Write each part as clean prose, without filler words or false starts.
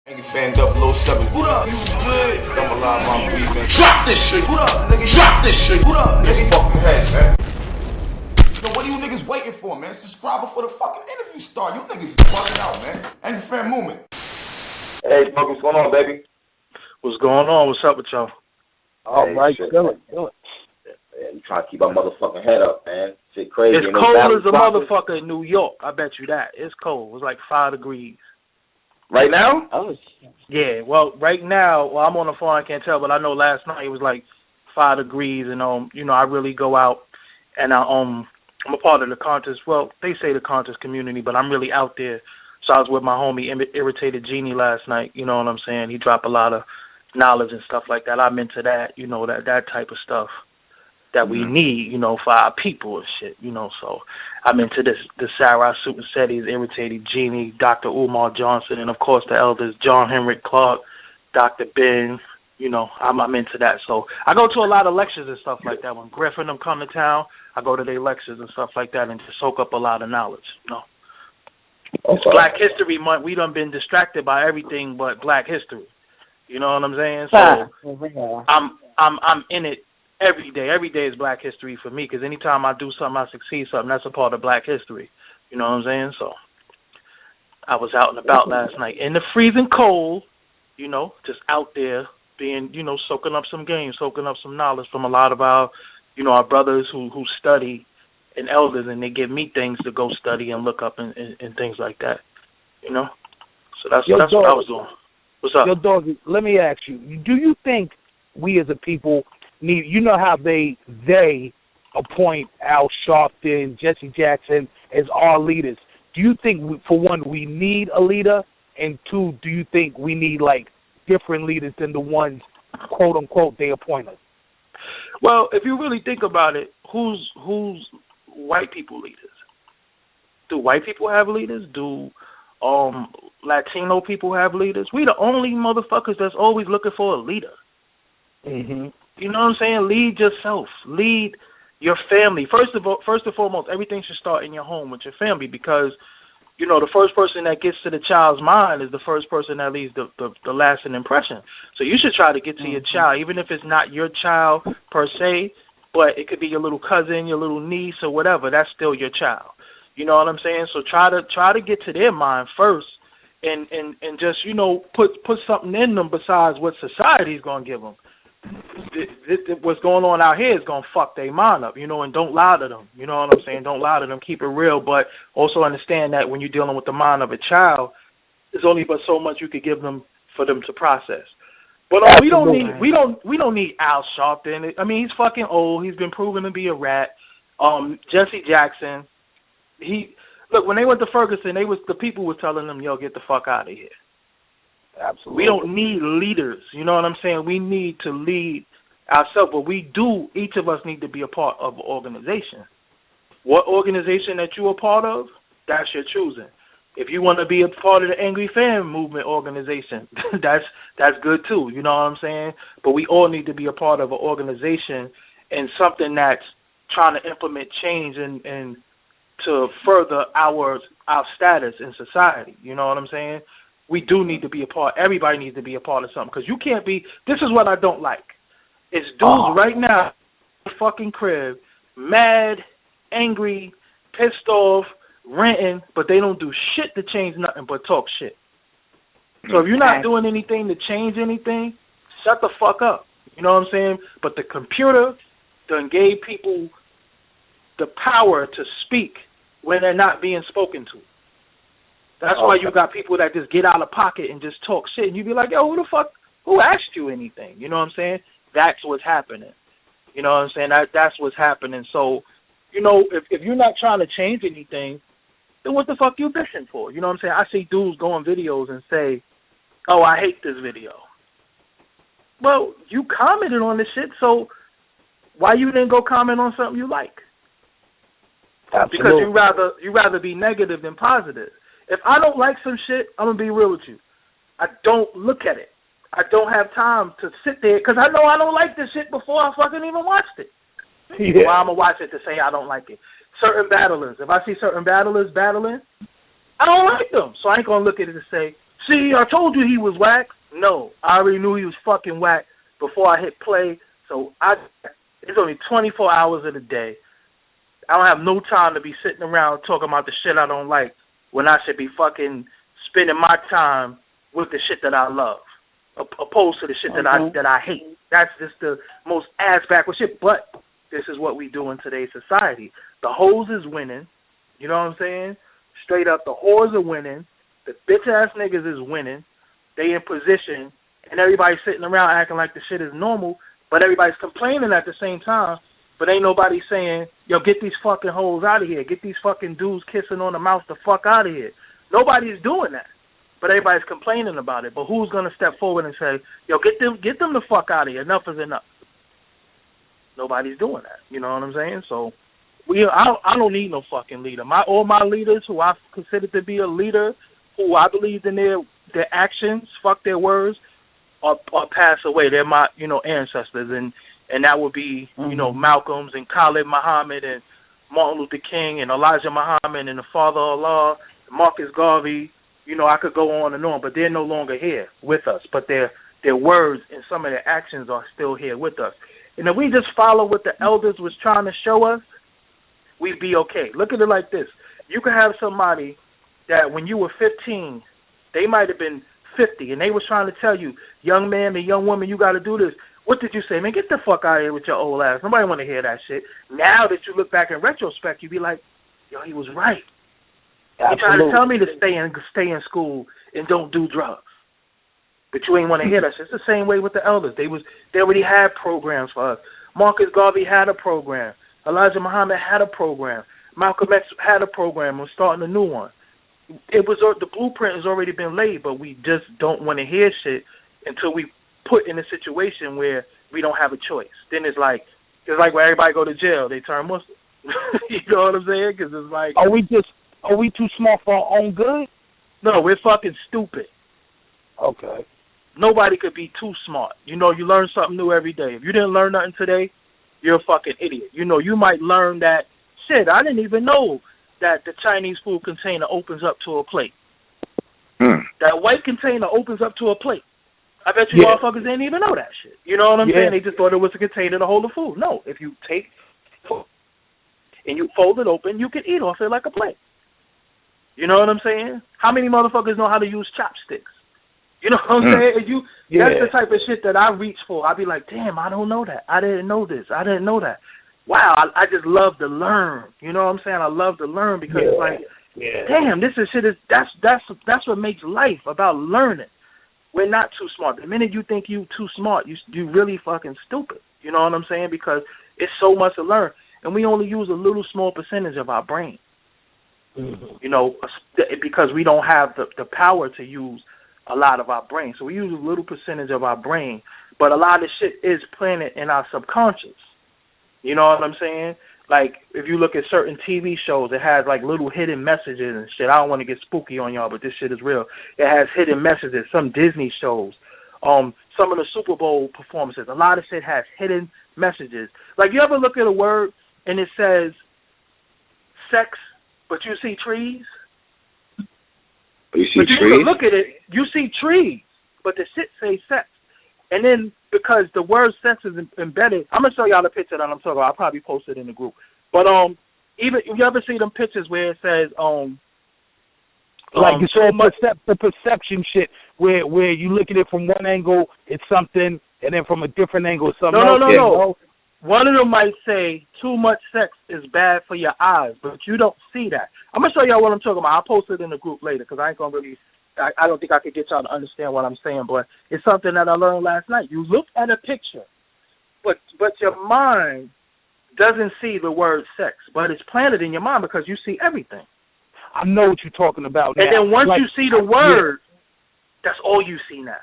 Angryfan 007. What up? You good? I'm alive, I'm breathing. Drop this shit. What up, nigga? Drop this shit. What up, nigga? Fucking heads, man. Yo, what are you niggas waiting for, man? Subscribe before the fucking interview start. You niggas is fucking out, man. Angryfan movement. Hey, Smoke, what's going on, baby? What's going on? What's up with y'all? All right, feel it. Yeah, you trying to keep our motherfucking head up, man. Shit crazy. It's cold as a motherfucker in New York. I bet you that. It's cold. It's like 5 degrees. Right now? Oh. Yeah, well, right now, I'm on the phone, I can't tell, but I know last night it was like 5 degrees, and, I really go out, and I'm a part of the contest. Well, they say the contest community, but I'm really out there. So I was with my homie, Irritated Genie, last night, you know what I'm saying? He dropped a lot of knowledge and stuff like that. I'm into that, that type of stuff that we need, for our people and shit, so I'm into this Sarah Supasetti's Irritated Genie, Dr. Umar Johnson, and of course the elders, John Henrik Clark, Dr. Ben, I'm into that. So I go to a lot of lectures and stuff like that. When Griff and them come to town, I go to their lectures and stuff like that and just soak up a lot of knowledge, It's Black History Month. We done been distracted by everything but Black history. You know what I'm saying? So I'm in it every day. Every day is Black history for me, because anytime I do something, I succeed something, that's a part of Black history. You know what I'm saying? So I was out and about last night in the freezing cold, just out there being, soaking up some game, soaking up some knowledge from a lot of our, our brothers who study and elders, and they give me things to go study and look up and things like that, So that's what I was doing. What's up? Yo, Doggie, let me ask you, do you think we as a people need, how they appoint Al Sharpton, Jesse Jackson as our leaders? Do you think, for one, we need a leader? And two, do you think we need, different leaders than the ones, quote unquote, they appoint us? Well, if you really think about it, who's white people leaders? Do white people have leaders? Do Latino people have leaders? We the only motherfuckers that's always looking for a leader. Mm-hmm. You know what I'm saying? Lead yourself. Lead your family. First and foremost, everything should start in your home with your family, because, the first person that gets to the child's mind is the first person that leaves the lasting impression. So you should try to get to your child, even if it's not your child per se, but it could be your little cousin, your little niece, or whatever. That's still your child. You know what I'm saying? So try to get to their mind first, and just put something in them besides what society's gonna give them. What's going on out here is gonna fuck their mind up, and don't lie to them. You know what I'm saying? Don't lie to them. Keep it real, but also understand that when you're dealing with the mind of a child, there's only but so much you could give them for them to process. But we don't need Al Sharpton. I mean, he's fucking old. He's been proven to be a rat. Jesse Jackson. When they went to Ferguson, the people were telling them, "Yo, get the fuck out of here." Absolutely. We don't need leaders. You know what I'm saying? We need to lead ourselves, but each of us need to be a part of an organization. What organization that you're a part of, that's your choosing. If you want to be a part of the Angryfan movement organization, that's good too. You know what I'm saying? But we all need to be a part of an organization and something that's trying to implement change and to further our status in society. You know what I'm saying? We do need to be a part. Everybody needs to be a part of something, because you can't be. This is what I don't like. It's dudes right now, in the fucking crib, mad, angry, pissed off, ranting, but they don't do shit to change nothing but talk shit. So if you're not doing anything to change anything, shut the fuck up. You know what I'm saying? But the computer done gave people the power to speak when they're not being spoken to. That's why you got people that just get out of pocket and just talk shit, and you be like, yo, who asked you anything? You know what I'm saying? That's what's happening. You know what I'm saying? That's what's happening. So, if you're not trying to change anything, then what the fuck you bitching for? You know what I'm saying? I see dudes go on videos and say, oh, I hate this video. Well, you commented on this shit, so why you didn't go comment on something you like? Absolutely. Because you rather be negative than positive. If I don't like some shit, I'm going to be real with you. I don't look at it. I don't have time to sit there, because I know I don't like this shit before I fucking even watched it. Yeah. Well, I'm going to watch it to say I don't like it. Certain battlers, if I see certain battlers battling, I don't like them. So I ain't going to look at it and say, see, I told you he was whack. No, I already knew he was fucking whack before I hit play. So it's only 24 hours of the day. I don't have no time to be sitting around talking about the shit I don't like when I should be fucking spending my time with the shit that I love, opposed to the shit that I hate. That's just the most ass backwards shit. But this is what we do in today's society. The hoes is winning. You know what I'm saying? Straight up, the whores are winning. The bitch ass niggas is winning. They in position, and everybody's sitting around acting like the shit is normal. But everybody's complaining at the same time. But ain't nobody saying, yo, get these fucking hoes out of here. Get these fucking dudes kissing on the mouth the fuck out of here. Nobody's doing that. But everybody's complaining about it. But who's going to step forward and say, yo, get them the fuck out of here. Enough is enough. Nobody's doing that. You know what I'm saying? So I don't need no fucking leader. All my leaders who I consider to be a leader, who I believe in their actions, fuck their words, are passed away. They're my, ancestors. And that would be, Malcolm's and Khalid Muhammad and Martin Luther King and Elijah Muhammad and the Father of Allah, Marcus Garvey. I could go on and on, but they're no longer here with us. But their words and some of their actions are still here with us. And if we just follow what the elders was trying to show us, we'd be okay. Look at it like this. You could have somebody that when you were 15, they might have been 50, and they was trying to tell you, young man and young woman, you got to do this. What did you say? Man, get the fuck out of here with your old ass. Nobody want to hear that shit. Now that you look back in retrospect, you be like, yo, he was right. He tried to tell me to stay in school and don't do drugs. But you ain't want to hear that shit. It's the same way with the elders. They already had programs for us. Marcus Garvey had a program. Elijah Muhammad had a program. Malcolm X had a program. We're starting a new one. The blueprint has already been laid, but we just don't want to hear shit until we put in a situation where we don't have a choice. Then it's like when everybody go to jail, they turn Muslim. You know what I'm saying? Because it's like, are we too smart for our own good? No, we're fucking stupid. Okay. Nobody could be too smart. You learn something new every day. If you didn't learn nothing today, you're a fucking idiot. You might learn that, shit, I didn't even know that the Chinese food container opens up to a plate. That white container opens up to a plate. I bet you motherfuckers didn't even know that shit. You know what I'm saying? They just thought it was a container to hold the food. No, if you take and you fold it open, you can eat off it like a plate. You know what I'm saying? How many motherfuckers know how to use chopsticks? You know what I'm saying? That's the type of shit that I reach for. I be like, damn, I don't know that. I didn't know this. I didn't know that. Wow, I just love to learn. You know what I'm saying? I love to learn because it's like, damn, this is shit. That's what makes life about learning. We're not too smart. The minute you think you too smart, you really fucking stupid. You know what I'm saying? Because it's so much to learn, and we only use a little small percentage of our brain. Because we don't have the power to use a lot of our brain. So we use a little percentage of our brain, but a lot of shit is planted in our subconscious. You know what I'm saying? Like, if you look at certain TV shows, it has, like, little hidden messages and shit. I don't want to get spooky on y'all, but this shit is real. It has hidden messages. Some Disney shows, some of the Super Bowl performances, a lot of shit has hidden messages. Like, you ever look at a word and it says sex, but you see trees? You see trees? You look at it, you see trees, but the shit say sex. And then, because the word sex is embedded, I'm going to show y'all the picture that I'm talking about. I'll probably post it in the group. But even you ever see them pictures where it says, like you said, the perception shit, where you look at it from one angle, it's something, and then from a different angle, it's something else. No. One of them might say, too much sex is bad for your eyes, but you don't see that. I'm going to show y'all what I'm talking about. I'll post it in the group later, because I ain't going to really... I don't think I could get y'all to understand what I'm saying, but it's something that I learned last night. You look at a picture, but your mind doesn't see the word sex, but it's planted in your mind because you see everything. I know what you're talking about now. And then once you see the word, that's all you see now.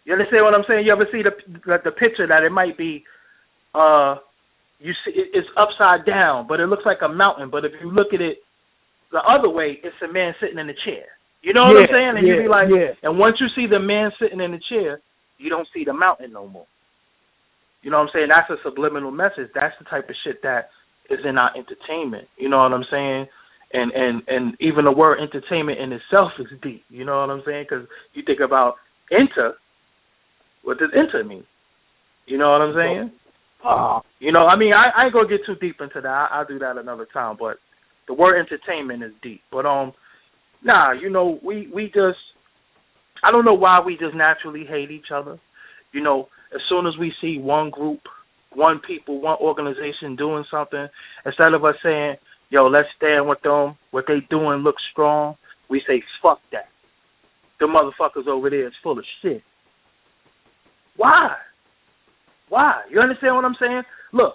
You understand what I'm saying? You ever see the picture that it might be, you see it's upside down, but it looks like a mountain, but if you look at it the other way, it's a man sitting in a chair. You know what I'm saying? And you be like, and once you see the man sitting in the chair, you don't see the mountain no more. You know what I'm saying? That's a subliminal message. That's the type of shit that is in our entertainment. You know what I'm saying? And even the word entertainment in itself is deep. You know what I'm saying? Because you think about enter, what does enter mean? You know what I'm saying? You know, I mean, I ain't gonna get too deep into that. I'll do that another time. But the word entertainment is deep. But nah, you know, we just, I don't know why we just naturally hate each other. You know, as soon as we see one group, one people, one organization doing something, instead of us saying, yo, let's stand with them, what they doing looks strong, we say, fuck that. The motherfuckers over there is full of shit. Why? You understand what I'm saying? Look,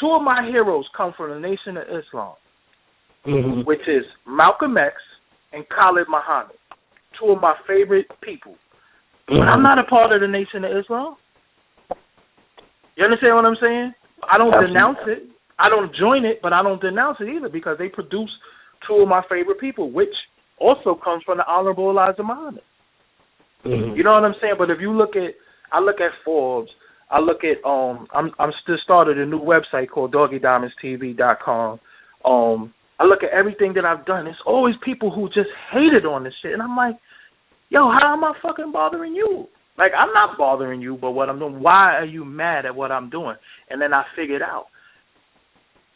two of my heroes come from the Nation of Islam, which is Malcolm X and Khalid Muhammad. Two of my favorite people. But I'm not a part of the Nation of Islam. You understand what I'm saying? I don't denounce it. I don't join it, but I don't denounce it either because they produce two of my favorite people, which also comes from the Honorable Elijah Muhammad. You know what I'm saying? But if you look at, I look at Forbes, I look at, I'm still started a new website called DoggieDiamondsTV.com. I look at everything that I've done. It's always people who just hated on this shit. And I'm like, yo, how am I fucking bothering you? Like, I'm not bothering you, but what I'm doing, why are you mad at what I'm doing? And then I figured out,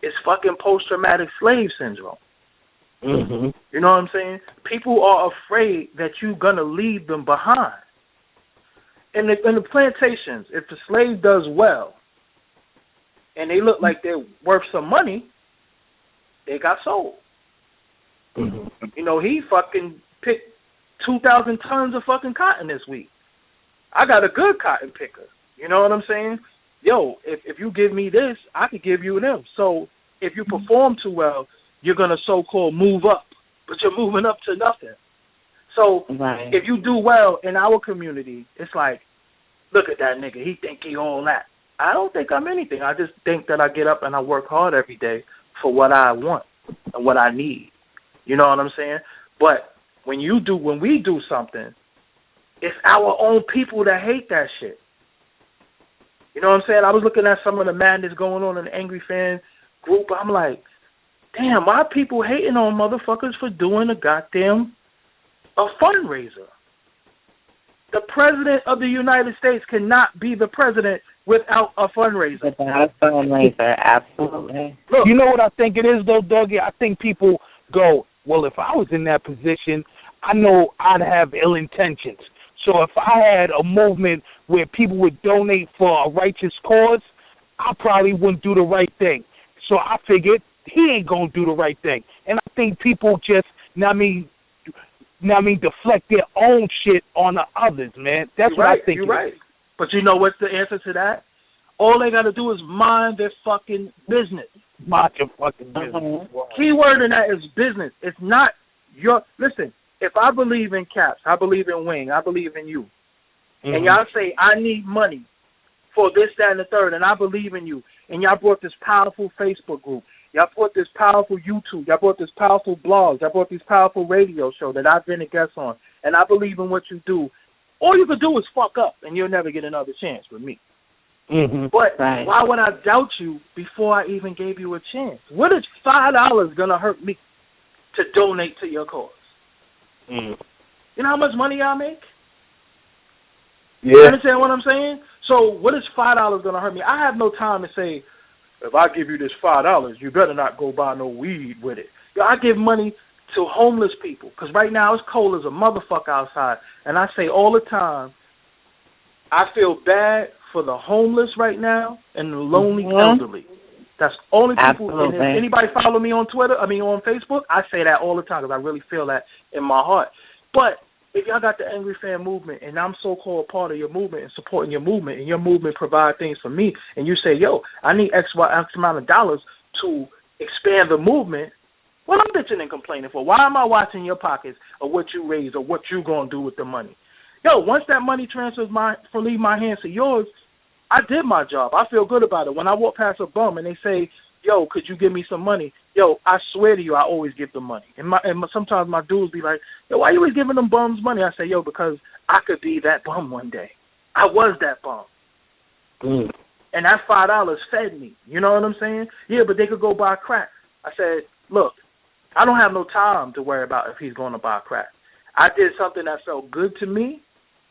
it's fucking post-traumatic slave syndrome. You know what I'm saying? People are afraid that you're going to leave them behind. In the plantations, if the slave does well and they look like they're worth some money, they got sold. You know, he fucking picked 2,000 tons of fucking cotton this week. I got a good cotton picker. You know what I'm saying? Yo, if you give me this, I could give you them. So if you perform too well, you're going to so-called move up, but you're moving up to nothing. So if you do well in our community, it's like, look at that nigga. He think he all that. I don't think I'm anything. I just think that I get up and I work hard every day for what I want and what I need. You know what I'm saying? But when we do something, it's our own people that hate that shit. You know what I'm saying? I was looking at some of the madness going on in the Angry Fan group. I'm like, damn, why are people hating on motherfuckers for doing a fundraiser? The president of the United States cannot be the president without a fundraiser. Without a fundraiser, absolutely. Look, you know what I think it is, though, Dougie? I think people go, well, if I was in that position, I know I'd have ill intentions. So if I had a movement where people would donate for a righteous cause, I probably wouldn't do the right thing. So I figured he ain't going to do the right thing. And I think people just, deflect their own shit on the others, man. That's what I think. You're right. But you know what's the answer to that? All they got to do is mind their fucking business. Mind your fucking business. Key word in that is business. It's not your... Listen, if I believe in Caps, I believe in Wing, I believe in you, and y'all say, I need money for this, that, and the third, and I believe in you, and y'all brought this powerful Facebook group, y'all brought this powerful YouTube, y'all brought this powerful blog, y'all brought this powerful radio show that I've been a guest on, and I believe in what you do, all you could do is fuck up, and you'll never get another chance with me. But why would I doubt you before I even gave you a chance? What is $5 going to hurt me to donate to your cause? You know how much money I make? Yeah. You understand what I'm saying? So what is $5 going to hurt me? I have no time to say, if I give you this $5, you better not go buy no weed with it. Yo, I give money to homeless people because right now it's cold as a motherfucker outside. And I say all the time, I feel bad for the homeless right now and the lonely elderly. That's only people. And if anybody follow me on on Facebook, I say that all the time because I really feel that in my heart. But if y'all got the Angry Fan movement and I'm so-called part of your movement and supporting your movement and your movement provide things for me and you say, yo, I need X amount of dollars to expand the movement, what I'm bitching and complaining for? Why am I watching your pockets or what you raise or what you going to do with the money? Yo, once that money transfers from leave my hands to yours, I did my job. I feel good about it. When I walk past a bum and they say, yo, could you give me some money? Yo, I swear to you, I always give them money. And sometimes my dudes be like, yo, why you always giving them bums money? I say, yo, because I could be that bum one day. I was that bum. And that $5 fed me. You know what I'm saying? Yeah, but they could go buy crack. I said, look, I don't have no time to worry about if he's going to buy crack. I did something that felt good to me,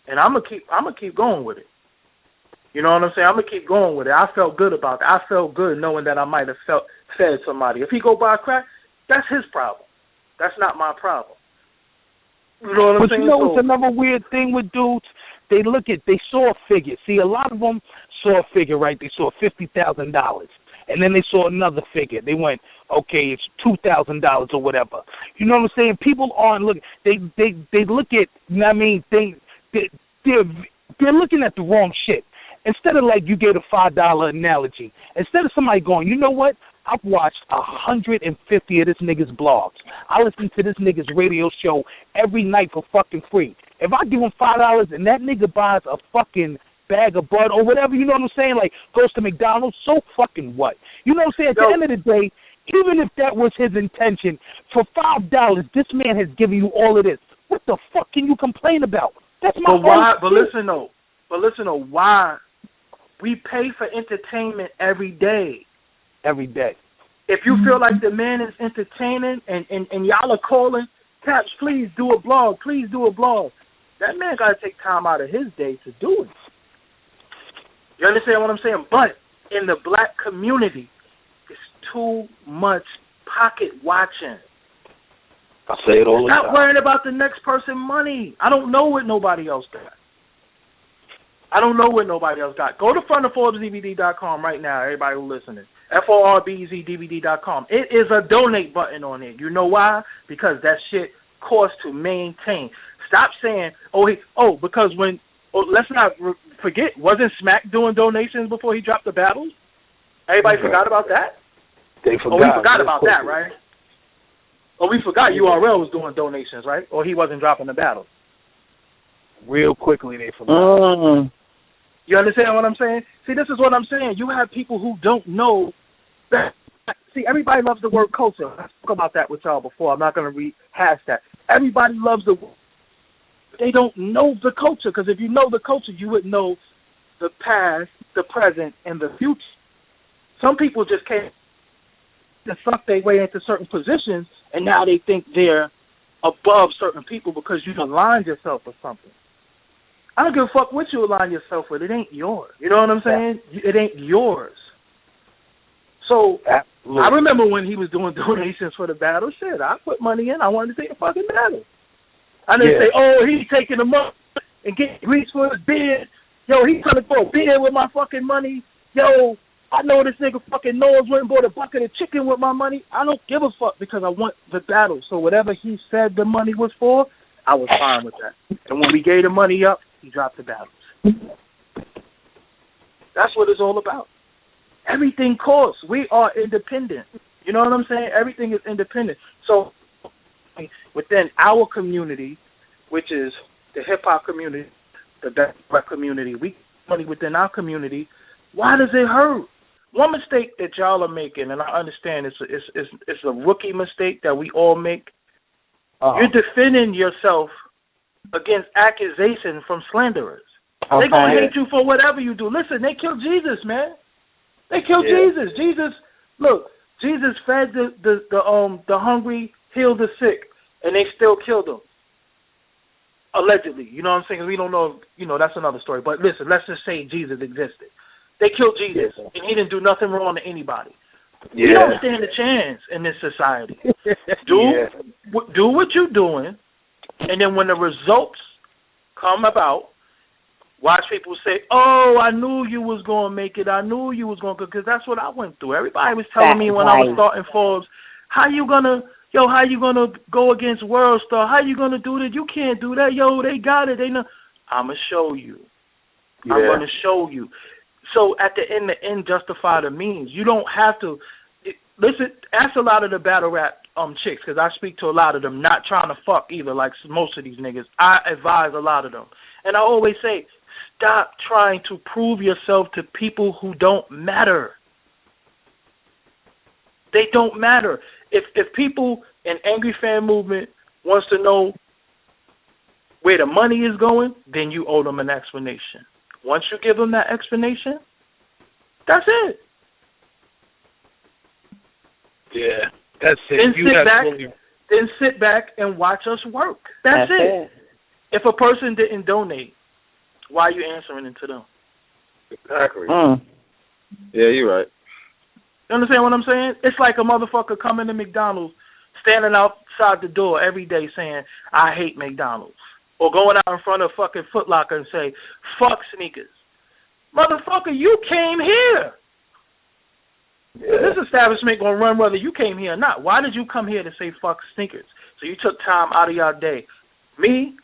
and I'm gonna keep going with it. You know what I'm saying? I'm gonna keep going with it. I felt good about that. I felt good knowing that I might have fed somebody. If he go buy crack, that's his problem. That's not my problem. You know what I'm saying? But you know, it's another weird thing with dudes. They saw a figure. See, a lot of them saw a figure, right? They saw $50,000, and then they saw another figure. They went, okay, it's $2,000 or whatever. You know what I'm saying? People aren't looking. They look at. You know what I mean? They're looking at the wrong shit. Instead of like you gave a $5 analogy. Instead of somebody going, you know what? I've watched 150 of this nigga's blogs. I listen to this nigga's radio show every night for fucking free. If I give him $5 and that nigga buys a fucking bag of bud or whatever, you know what I'm saying? Like goes to McDonald's, so fucking what? You know what I'm saying? At the end of the day, even if that was his intention, for $5, this man has given you all of this. What the fuck can you complain about? That's my But listen though, why we pay for entertainment every day. Every day. If you feel like the man is entertaining and y'all are calling, Caps, please do a blog. That man got to take time out of his day to do it. You understand what I'm saying? But in the black community, it's too much pocket watching. I say it all the time. Stop worrying about the next person's money. I don't know what nobody else got. Go to fundtheforbesdvd.com right now, everybody who's listening. FORBZDVD.com. It is a donate button on it. You know why? Because that shit costs to maintain. Stop saying, because let's not forget, wasn't Smack doing donations before he dropped the battles? Everybody forgot about that? They forgot. We forgot about that, right? We forgot URL was doing donations, right? Or he wasn't dropping the battles. Real quickly, they forgot. You understand what I'm saying? See, this is what I'm saying. You have people who don't know that. See, everybody loves the word culture. I spoke about that with y'all before. I'm not going to rehash that. Everybody loves the word. They don't know the culture, because if you know the culture, you would know the past, the present, and the future. Some people just can't suck their way into certain positions, and now they think they're above certain people because you aligned yourself with something. I don't give a fuck what you align yourself with. It ain't yours. You know what I'm saying? It ain't yours. So absolutely. I remember when he was doing donations for the battle. Shit, I put money in. I wanted to take a fucking battle. I didn't say, he's taking the money and getting grease for his beard. Yo, he's coming for a beard with my fucking money. Yo, I know this nigga fucking knows went and bought a bucket of chicken with my money. I don't give a fuck because I want the battle. So whatever he said the money was for, I was fine with that. And when we gave the money up, he dropped the battles. That's what it's all about. Everything costs. We are independent. You know what I'm saying? Everything is independent. So within our community, which is the hip-hop community, the rap community, we money within our community, why does it hurt? One mistake that y'all are making, and I understand it's a rookie mistake that we all make. You're defending yourself against accusation from slanderers. They're going to hate you for whatever you do. Listen, they killed Jesus, man. They killed Jesus. Jesus fed the hungry, healed the sick, and they still killed him. Allegedly. You know what I'm saying? We don't know, that's another story. But listen, let's just say Jesus existed. They killed Jesus, and he didn't do nothing wrong to anybody. You don't stand a chance in this society. Do what you're doing, and then when the results come about, watch people say, I knew you was going to make it. I knew you was going to, because that's what I went through. Everybody was telling me when I was starting Forbes, how you going to go against World Star? How you going to do that? You can't do that. Yo, they got it. They know. I'm going to show you. I'm going to show you. So at the end justify the means. You don't have to. Listen, ask a lot of the battle rap chicks, because I speak to a lot of them, not trying to fuck either, like most of these niggas. I advise a lot of them. And I always say, stop trying to prove yourself to people who don't matter. They don't matter. If people in Angry Fan Movement wants to know where the money is going, then you owe them an explanation. Once you give them that explanation, that's it. Yeah. That's it. Then sit back and watch us work. That's it. If a person didn't donate, why are you answering it to them? Exactly. Yeah, you're right. You understand what I'm saying? It's like a motherfucker coming to McDonald's, standing outside the door every day saying, I hate McDonald's. Or going out in front of fucking Foot Locker and say, fuck sneakers. Motherfucker, you came here. Yeah. This establishment going to run whether you came here or not. Why did you come here to say fuck sneakers? So you took time out of your day. Me,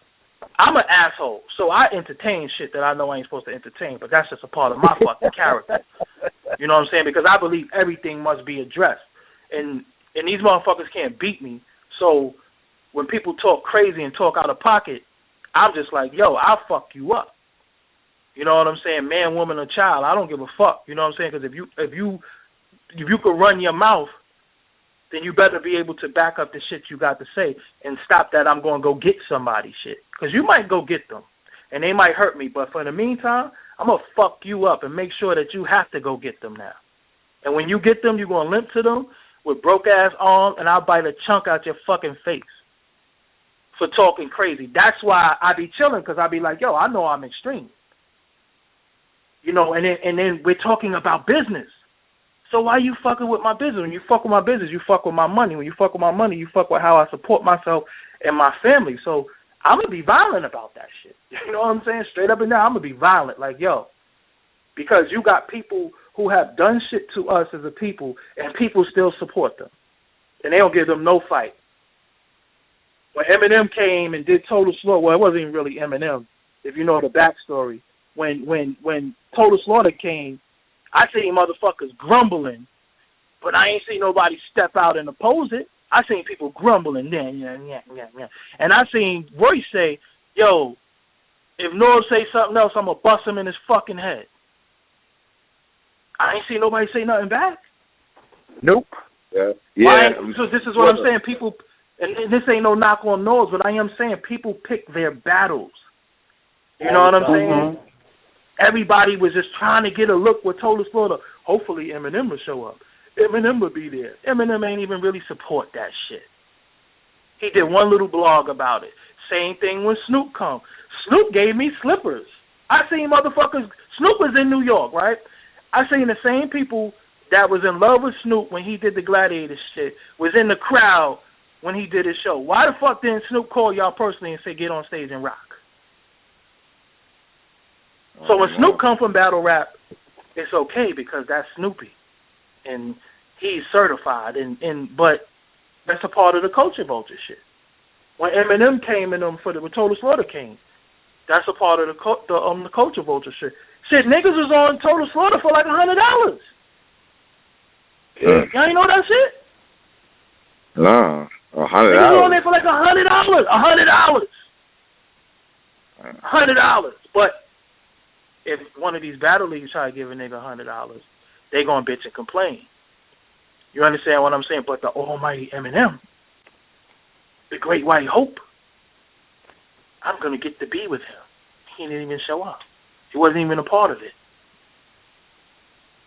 I'm an asshole, so I entertain shit that I know I ain't supposed to entertain, but that's just a part of my fucking character. You know what I'm saying? Because I believe everything must be addressed. And these motherfuckers can't beat me. So when people talk crazy and talk out of pocket, I'm just like, yo, I'll fuck you up. You know what I'm saying? Man, woman, or child, I don't give a fuck. You know what I'm saying? Because if you could run your mouth, then you better be able to back up the shit you got to say and stop that I'm going to go get somebody shit. Because you might go get them, and they might hurt me. But for the meantime, I'm going to fuck you up and make sure that you have to go get them now. And when you get them, you're going to limp to them with broke-ass arm, and I'll bite a chunk out your fucking face for talking crazy. That's why I be chilling, because I be like, yo, I know I'm extreme. You know, and then we're talking about business. So why you fucking with my business? When you fuck with my business, you fuck with my money. When you fuck with my money, you fuck with how I support myself and my family. So I'm going to be violent about that shit. You know what I'm saying? Straight up and down, I'm going to be violent. Like, yo, because you got people who have done shit to us as a people, and people still support them. And they don't give them no fight. When Eminem came and did Total Slaughter, well, it wasn't even really Eminem, if you know the backstory. When Total Slaughter came, I seen motherfuckers grumbling, but I ain't seen nobody step out and oppose it. I seen people grumbling, yeah. And I seen Royce say, yo, if Norv say something else, I'm going to bust him in his fucking head. I ain't seen nobody say nothing back. Nope. Yeah. So this is what I'm saying. People, and this ain't no knock on Norv, but I am saying people pick their battles. You know what I'm saying? Everybody was just trying to get a look with Total Slaughter. Hopefully Eminem will show up. Eminem will be there. Eminem ain't even really support that shit. He did one little blog about it. Same thing when Snoop come. Snoop gave me slippers. I seen motherfuckers. Snoop was in New York, right? I seen the same people that was in love with Snoop when he did the Gladiator shit was in the crowd when he did his show. Why the fuck didn't Snoop call y'all personally and say get on stage and rock? So when Snoop come from battle rap, it's okay because that's Snoopy, and he's certified. But that's a part of the culture vulture shit. When Eminem came in them when Total Slaughter came, that's a part of the culture vulture shit. Shit, niggas was on Total Slaughter for like $100. Y'all ain't know that shit? No, $100. Niggas was on there for like $100. $100. But if one of these battle leagues try to give a nigga $100, they gonna bitch and complain. You understand what I'm saying? But the almighty Eminem, the great white hope, I'm gonna get to be with him. He didn't even show up. He wasn't even a part of it.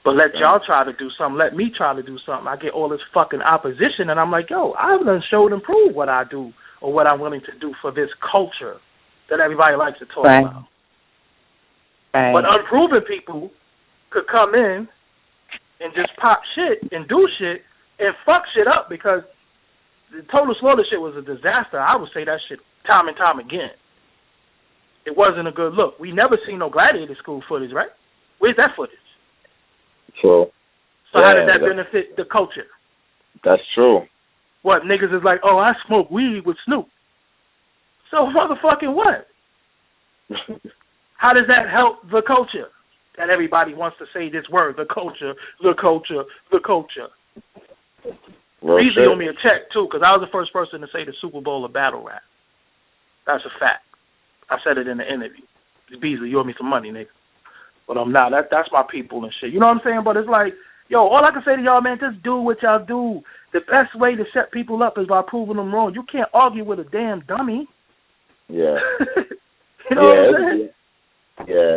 But let y'all try to do something. Let me try to do something. I get all this fucking opposition, and I'm like, yo, I've done showed and proved what I do or what I'm willing to do for this culture that everybody likes to talk about. Right. But unproven people could come in and just pop shit and do shit and fuck shit up because the Total Slaughter shit was a disaster. I would say that shit time and time again. It wasn't a good look. We never seen no Gladiator School footage, right? Where's that footage? True. So how did that benefit the culture? That's true. What, niggas is like, oh, I smoke weed with Snoop. So motherfucking what? How does that help the culture? That everybody wants to say this word, the culture, the culture, the culture. Beasley owe me a check, too, because I was the first person to say the Super Bowl of battle rap. That's a fact. I said it in the interview. Beasley, you owe me some money, nigga. But I'm not. That's my people and shit. You know what I'm saying? But it's like, yo, all I can say to y'all, man, just do what y'all do. The best way to set people up is by proving them wrong. You can't argue with a damn dummy. Yeah. You know what I'm saying? Yeah.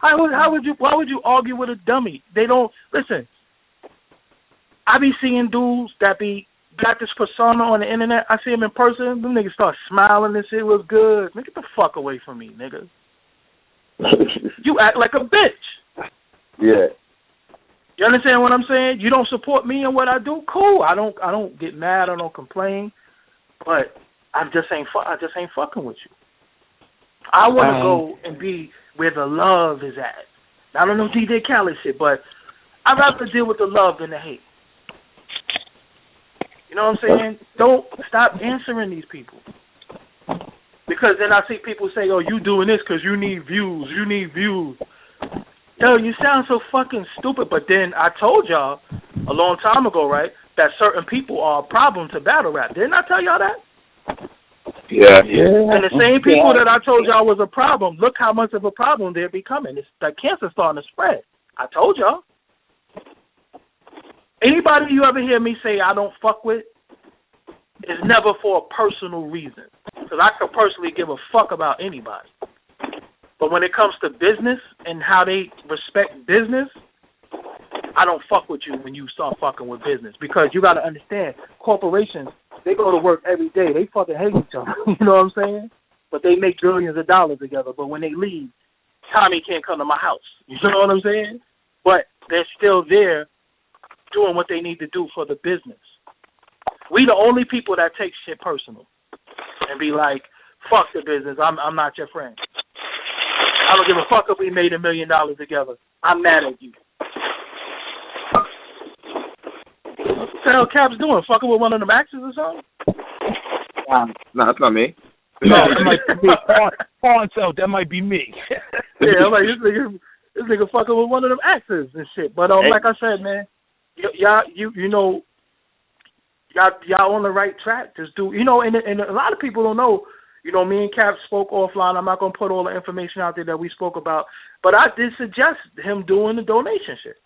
Why would you argue with a dummy? They don't listen. I be seeing dudes that be got this persona on the internet. I see him in person. Them niggas start smiling and shit. Was good. Nigga, get the fuck away from me, nigga. You act like a bitch. Yeah. You understand what I'm saying? You don't support me and what I do. Cool. I don't get mad. I don't complain. But I just ain't fucking with you. I want to go and be where the love is at. I don't know DJ Khaled shit, but I'd rather deal with the love than the hate. You know what I'm saying? Don't stop answering these people. Because then I see people say, oh, you doing this because you need views. You need views. Yo, you sound so fucking stupid. But then I told y'all a long time ago, right, that certain people are a problem to battle rap. Didn't I tell y'all that? Yeah. And the same people that I told y'all was a problem, look how much of a problem they're becoming. It's the cancer starting to spread. I told y'all. Anybody you ever hear me say I don't fuck with is never for a personal reason. Because I could personally give a fuck about anybody. But when it comes to business and how they respect business, I don't fuck with you when you start fucking with business. Because you got to understand, corporations, they go to work every day. They fucking hate each other. You know what I'm saying? But they make billions of dollars together. But when they leave, Tommy can't come to my house. You know what I'm saying? But they're still there doing what they need to do for the business. We the only people that take shit personal and be like, fuck the business. I'm not your friend. I don't give a fuck if we made $1 million together. I'm mad at you. What the hell Cap's doing? Fucking with one of them actors or something? No, that's not me. No, that might be Paul himself. That might be me. Yeah, I'm like, this nigga fucking with one of them actors and shit. But like I said, man, y'all on the right track. Just do, and a lot of people don't know. You know, me and Cap spoke offline. I'm not gonna put all the information out there that we spoke about, but I did suggest him doing the donation shit.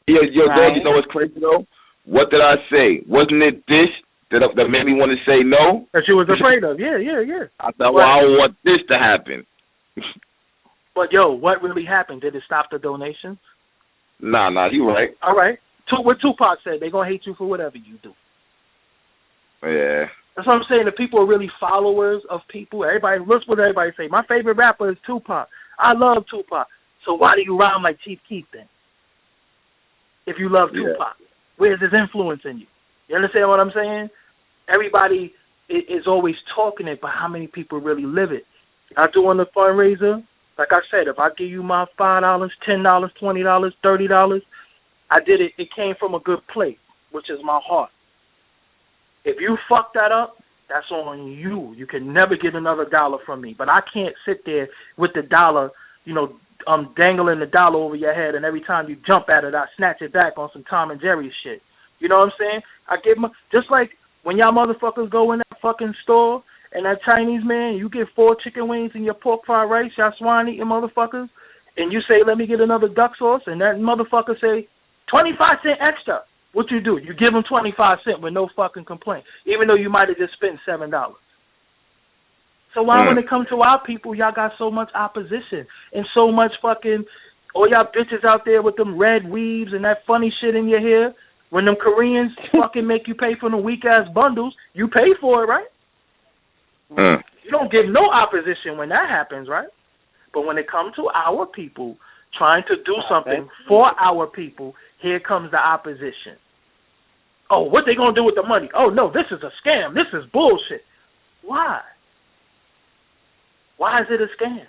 Yeah, Dog, you know what's crazy though? What did I say? Wasn't it this that made me want to say no? That you was afraid of? Yeah. I thought, well, I don't want this to happen. But yo, what really happened? Did it stop the donations? Nah, you right. All right. What Tupac said, they gonna hate you for whatever you do. Yeah. That's what I'm saying. The people are really followers of people. Everybody, listen what everybody say. My favorite rapper is Tupac. I love Tupac. So why do you rhyme like Chief Keef then? If you love Tupac, where's his influence in you? You understand what I'm saying? Everybody is always talking it, but how many people really live it? I do on the fundraiser. Like I said, if I give you my $5, $10, $20, $30, I did it. It came from a good place, which is my heart. If you fuck that up, that's on you. You can never get another dollar from me. But I can't sit there with the dollar, dangling the dollar over your head, and every time you jump at it, I snatch it back on some Tom and Jerry shit. You know what I'm saying? I give my, just like when y'all motherfuckers go in that fucking store and that Chinese man, you get 4 chicken wings and your pork fried rice, y'all swine eating motherfuckers, and you say, let me get another duck sauce, and that motherfucker say, 25 cents extra. What you do? You give them 25 cents with no fucking complaint, even though you might have just spent $7. So why when it comes to our people, y'all got so much opposition and so much fucking, all y'all bitches out there with them red weaves and that funny shit in your hair, when them Koreans fucking make you pay for the weak-ass bundles, you pay for it, right? You don't give no opposition when that happens, right? But when it comes to our people trying to do something for our people, here comes the opposition. Oh, what they gonna do with the money? Oh, no, this is a scam. This is bullshit. Why? Why is it a scam?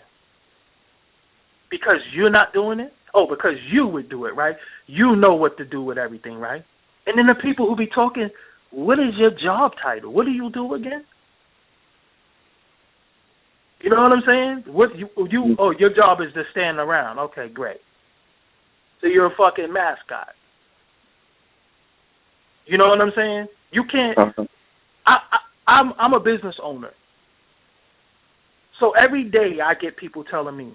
Because you're not doing it? Oh, because you would do it, right? You know what to do with everything, right? And then the people who be talking, what is your job title? What do you do again? You know what I'm saying? Your job is to stand around. Okay, great. So you're a fucking mascot. You know what I'm saying? You can't. I'm a business owner. So every day I get people telling me,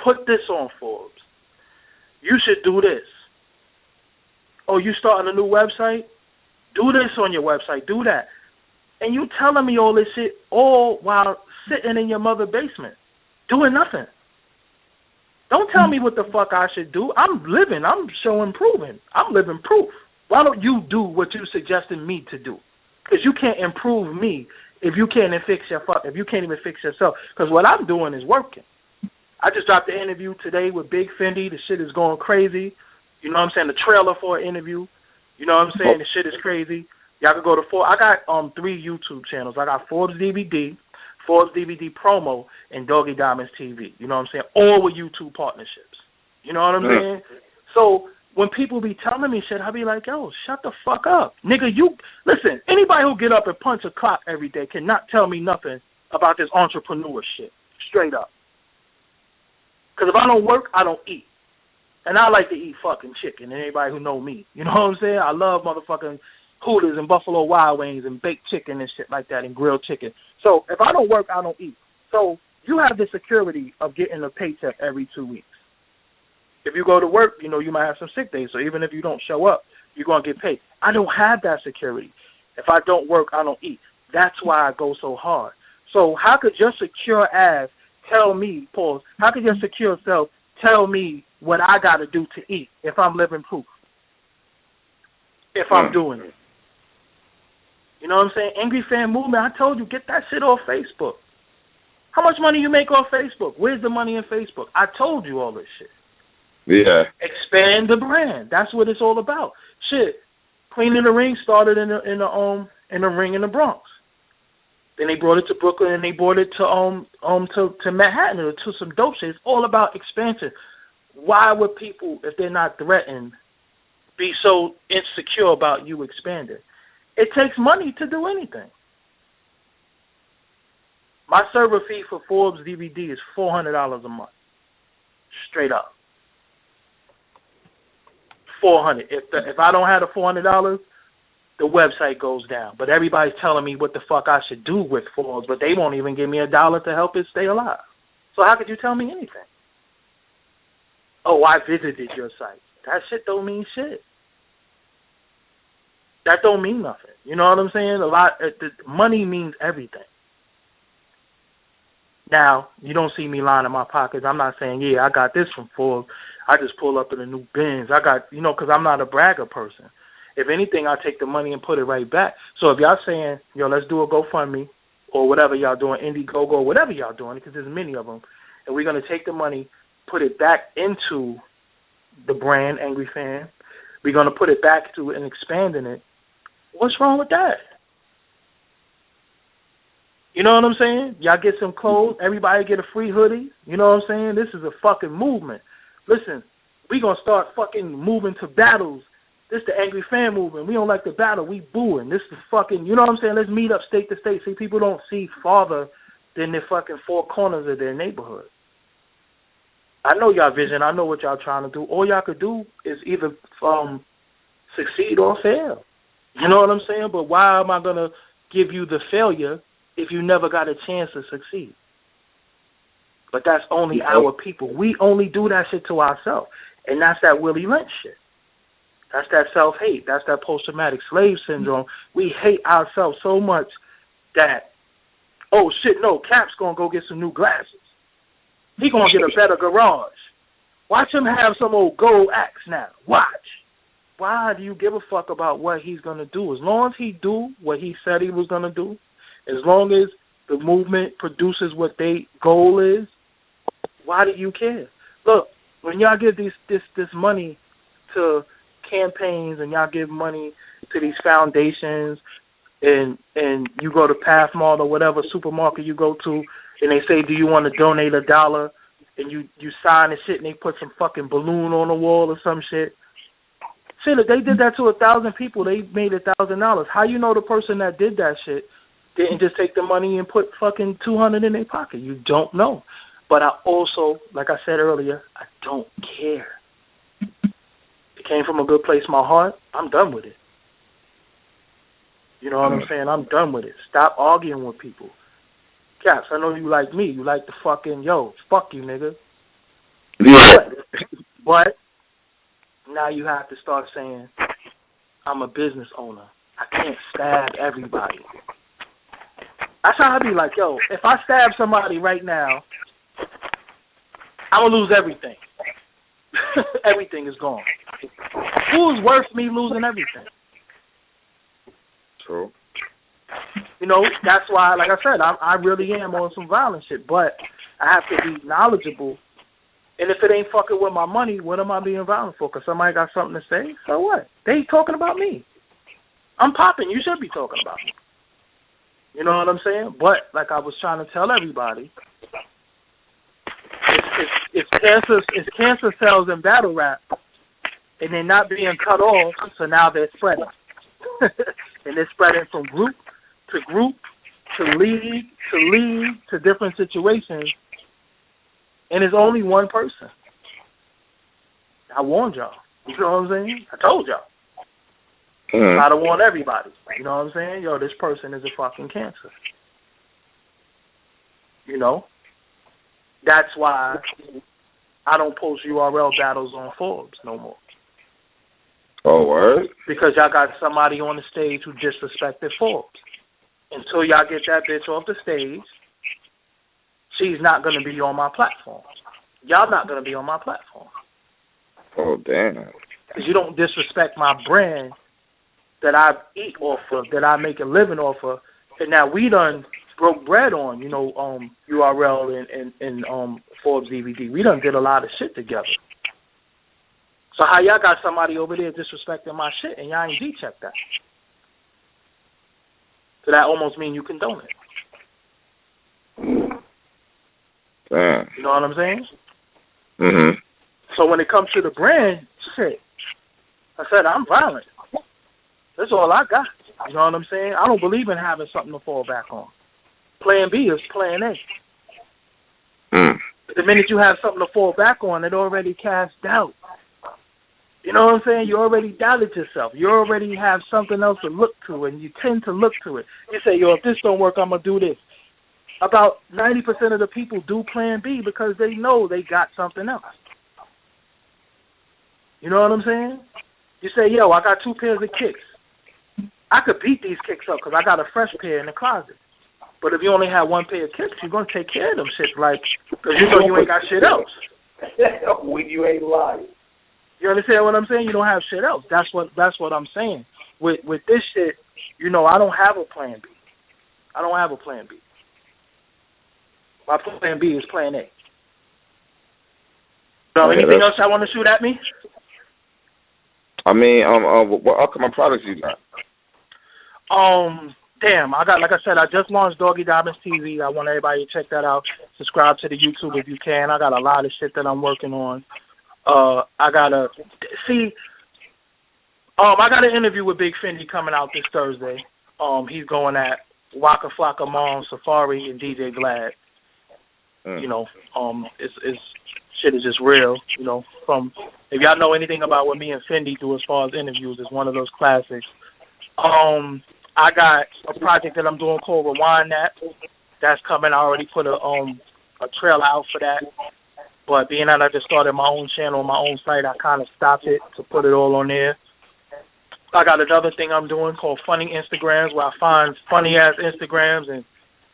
put this on Forbes. You should do this. Oh, you starting a new website? Do this on your website. Do that. And you telling me all this shit all while sitting in your mother's basement, doing nothing. Don't tell me what the fuck I should do. I'm living. I'm showing proving. I'm living proof Why don't you do what you suggested me to do? Because you can't improve me if you can't even fix yourself. Because what I'm doing is working. I just dropped the interview today with Big Fendi. The shit is going crazy. You know what I'm saying? The trailer for an interview. You know what I'm saying? The shit is crazy. Y'all can go to I got 3 YouTube channels. I got Forbes DVD Promo, and Doggie Diamonds TV. You know what I'm saying? All with YouTube partnerships. You know what I'm saying? So when people be telling me shit, I be like, yo, shut the fuck up. Nigga, listen, anybody who get up and punch a clock every day cannot tell me nothing about this entrepreneur shit. Straight up. Because if I don't work, I don't eat. And I like to eat fucking chicken, and anybody who know me. You know what I'm saying? I love motherfucking Hooters and Buffalo Wild Wings and baked chicken and shit like that and grilled chicken. So if I don't work, I don't eat. So you have the security of getting a paycheck every 2 weeks. If you go to work, you know, you might have some sick days. So even if you don't show up, you're going to get paid. I don't have that security. If I don't work, I don't eat. That's why I go so hard. So how could your secure ass tell me, pause, how could your secure self tell me what I got to do to eat if I'm living proof? If I'm doing it. You know what I'm saying? Angry Fan Movement, I told you, get that shit off Facebook. How much money you make off Facebook? Where's the money in Facebook? I told you all this shit. Yeah. Expand the brand. That's what it's all about. Shit. Queen of the Ring started in the ring in the Bronx. Then they brought it to Brooklyn and they brought it to Manhattan or to some dope shit. It's all about expansion. Why would people, if they're not threatened, be so insecure about you expanding? It takes money to do anything. My server fee for Forbes DVD is $400 a month. Straight up. $400. If I don't have the $400, the website goes down. But everybody's telling me what the fuck I should do with Forbes, but they won't even give me $1 to help it stay alive. So how could you tell me anything? Oh, I visited your site. That shit don't mean shit. That don't mean nothing. You know what I'm saying? Money means everything. Now, you don't see me lying in my pockets. I'm not saying, yeah, I got this from Forbes. I just pull up in a new Benz. I got, because I'm not a bragger person. If anything, I take the money and put it right back. So if y'all saying, yo, let's do a GoFundMe or whatever y'all doing, Indiegogo, whatever y'all doing, because there's many of them, and we're going to take the money, put it back into the brand, Angry Fan. We're going to put it back to and expanding it. What's wrong with that? You know what I'm saying? Y'all get some clothes. Everybody get a free hoodie. You know what I'm saying? This is a fucking movement. Listen, we going to start fucking moving to battles. This the Angry Fan movement. We don't like the battle. We booing. This is fucking, you know what I'm saying? Let's meet up state to state. See, people don't see farther than the fucking 4 corners of their neighborhood. I know y'all vision. I know what y'all trying to do. All y'all could do is either succeed or fail. You know what I'm saying? But why am I going to give you the failure if you never got a chance to succeed? But that's only our people. We only do that shit to ourselves. And that's that Willie Lynch shit. That's that self-hate. That's that post-traumatic slave syndrome. We hate ourselves so much that, oh, shit, no, Cap's going to go get some new glasses. He going to get a better garage. Watch him have some old gold axe now. Watch. Why do you give a fuck about what he's going to do? As long as he do what he said he was going to do, as long as the movement produces what their goal is, why do you care? Look, when y'all give this money to campaigns and y'all give money to these foundations and you go to Pathmart or whatever supermarket you go to and they say, do you want to donate $1? And you sign the shit and they put some fucking balloon on the wall or some shit. Shit, if they did that to 1,000 people, they made $1,000. How you know the person that did that shit didn't just take the money and put fucking $200 in their pocket? You don't know. But I also, like I said earlier, I don't care. It came from a good place in my heart. I'm done with it. You know what I'm saying? I'm done with it. Stop arguing with people. Caps, I know you like me. You like the fucking, yo, fuck you, nigga. Yeah. But now you have to start saying, I'm a business owner. I can't stab everybody. That's how I be like, yo, if I stab somebody right now, I'm going to lose everything. Everything is gone. Who's worth me losing everything? True. You know, that's why, like I said, I really am on some violent shit, but I have to be knowledgeable. And if it ain't fucking with my money, what am I being violent for? Because somebody got something to say? So what? They talking about me. I'm popping. You should be talking about me. You know what I'm saying? But, like I was trying to tell everybody, it's cancer cells in battle rap, and they're not being cut off, so now they're spreading. And they're spreading from group to group to league to different situations. And it's only one person. I warned y'all. You know what I'm saying? I told y'all. I don't want everybody. You know what I'm saying? Yo, this person is a fucking cancer. You know? That's why I don't post URL battles on Forbes no more. Oh, word? Because y'all got somebody on the stage who disrespected Forbes. Until y'all get that bitch off the stage, she's not going to be on my platform. Y'all not going to be on my platform. Oh, damn. Because you don't disrespect my brand that I eat off of, that I make a living off of, and now we done broke bread on, you know, URL and Forbes DVD. We done did a lot of shit together. So how y'all got somebody over there disrespecting my shit and y'all ain't G-check that? So that almost means you condone it. Damn. You know what I'm saying? Mm-hmm. So when it comes to the brand, shit, I said I'm violent. That's all I got. You know what I'm saying? I don't believe in having something to fall back on. Plan B is plan A. The minute you have something to fall back on, it already casts doubt. You know what I'm saying? You already doubted yourself. You already have something else to look to, and you tend to look to it. You say, yo, if this don't work, I'm going to do this. About 90% of the people do plan B because they know they got something else. You know what I'm saying? You say, yo, I got 2 pairs of kicks. I could beat these kicks up because I got a fresh pair in the closet. But if you only have 1 pair of kicks, you're going to take care of them shit, like, because you know you ain't got shit else. When you ain't lying. You understand what I'm saying? You don't have shit else. That's what I'm saying. With this shit, you know, I don't have a plan B. I don't have a plan B. My plan B is plan A. So anything else y'all want to shoot at me? I mean, what upcoming products you got? Damn, I got, like I said, I just launched Doggie Diamonds TV. I want everybody to check that out. Subscribe to the YouTube if you can. I got a lot of shit that I'm working on. I got an interview with Big Fendi coming out this Thursday. He's going at Waka Flocka Mom, Safari, and DJ Vlad. You know, it's shit is just real. You know, if y'all know anything about what me and Fendi do as far as interviews, it's one of those classics. I got a project that I'm doing called Rewind That. That's coming. I already put a trailer out for that. But being that I just started my own channel on my own site, I kind of stopped it to put it all on there. I got another thing I'm doing called Funny Instagrams, where I find funny-ass Instagrams and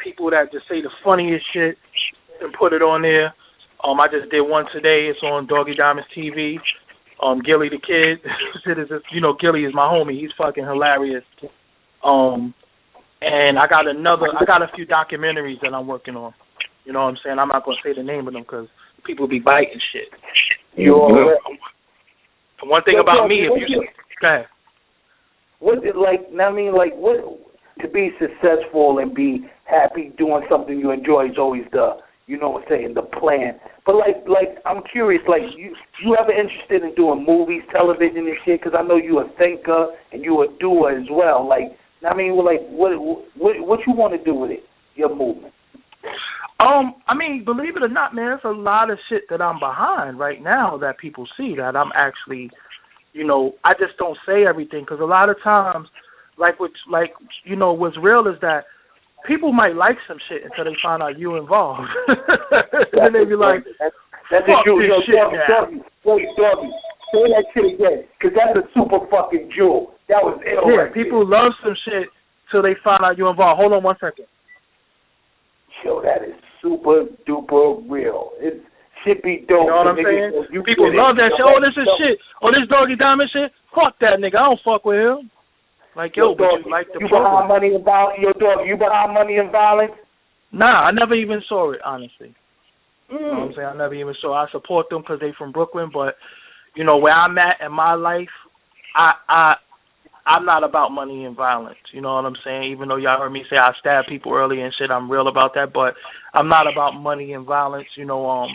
people that just say the funniest shit and put it on there. I just did one today. It's on Doggie Diamonds TV. Gilly the Kid. You know, Gilly is my homie. He's fucking hilarious. And I got a few documentaries that I'm working on. You know what I'm saying? I'm not going to say the name of them because people be biting shit. One thing about me, if you... Go ahead. What's it like, I mean, like, what, to be successful and be happy doing something you enjoy is always the, you know what I'm saying, the plan. But, like I'm curious, like, you ever interested in doing movies, television and shit? Because I know you a thinker and you a doer as well. Like, I mean, like, what you want to do with it, your movement? I mean, believe it or not, man, there's a lot of shit that I'm behind right now that people see that I'm actually, you know, I just don't say everything because a lot of times, you know, what's real is that people might like some shit until they find out you involved. And then they be like, that's fuck a this shit now. Doggie, say that shit again, because that's a super fucking jewel. That was ill. Yeah, people love some shit till they find out you involved. Hold on 1 second. Yo, that is super duper real. should be dope. You know what I'm saying? People love that shit. Oh, this is shit. Oh, this Doggie Diamond shit. Fuck that nigga. I don't fuck with him. Like, yo, but you like the program. Behind money and violence? Yo, dog, you behind money and violence? Nah, I never even saw it, honestly. You know what I'm saying? I never even saw it. I support them because they from Brooklyn, but, you know, where I'm at in my life, I'm not about money and violence. You know what I'm saying? Even though y'all heard me say I stab people earlier and shit, I'm real about that, but I'm not about money and violence. You know,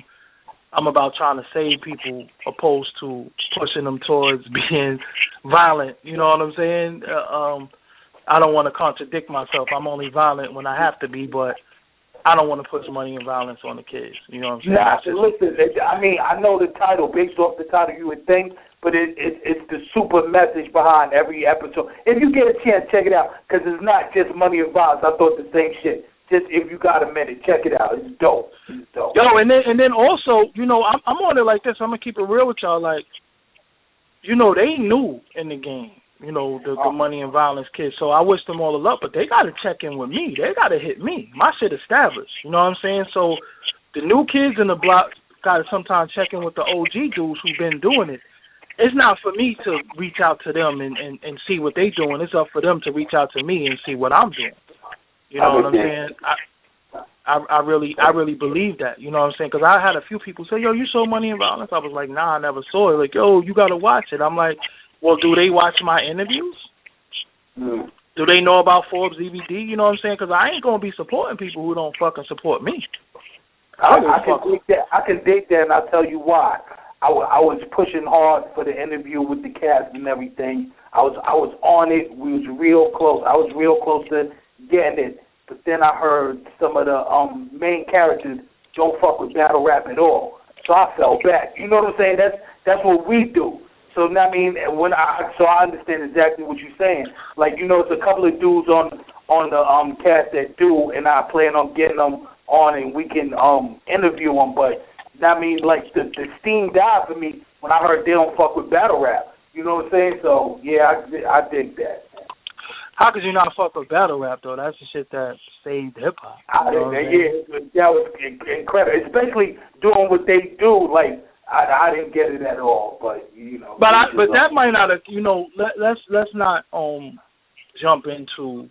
I'm about trying to save people opposed to pushing them towards being violent. You know what I'm saying? I don't want to contradict myself. I'm only violent when I have to be, but I don't want to push money and violence on the kids. You know what I'm saying? Nah, listen, I mean, I know the title, based off the title you would think, but it's the super message behind every episode. If you get a chance, check it out, because it's not just money and violence. I thought the same shit. Just if you got a minute, check it out. It's dope. It's dope. Yo, and then also, you know, I'm on it like this. I'm going to keep it real with y'all. Like, you know, they new in the game. You know, the money and violence kids. So I wish them all the luck, but they got to check in with me. They got to hit me. My shit established. You know what I'm saying? So the new kids in the block got to sometimes check in with the OG dudes who've been doing it. It's not for me to reach out to them and see what they doing. It's up for them to reach out to me and see what I'm doing. You know what I'm saying? I really believe that. You know what I'm saying? Because I had a few people say, yo, you saw Money and Violence? I was like, nah, I never saw it. Like, yo, you got to watch it. I'm like, well, do they watch my interviews? Do they know about Forbes DVD? You know what I'm saying? Because I ain't going to be supporting people who don't fucking support me. I can dig that, and I'll tell you why. I was pushing hard for the interview with the cast and everything. I was on it. We was real close. I was real close to getting it. But then I heard some of the main characters don't fuck with battle rap at all. So I fell back. You know what I'm saying? That's what we do. So I mean, I understand exactly what you're saying. Like, you know, it's a couple of dudes on the cast that do, and I plan on getting them on, and we can interview them. But I mean, like the steam died for me when I heard they don't fuck with battle rap. You know what I'm saying? So yeah, I dig that. How could you not fuck with battle rap though? That's the shit that saved hip hop. Yeah, that was incredible. Especially doing what they do. Like I didn't get it at all, but you know. But that might not have. You know, let's not jump into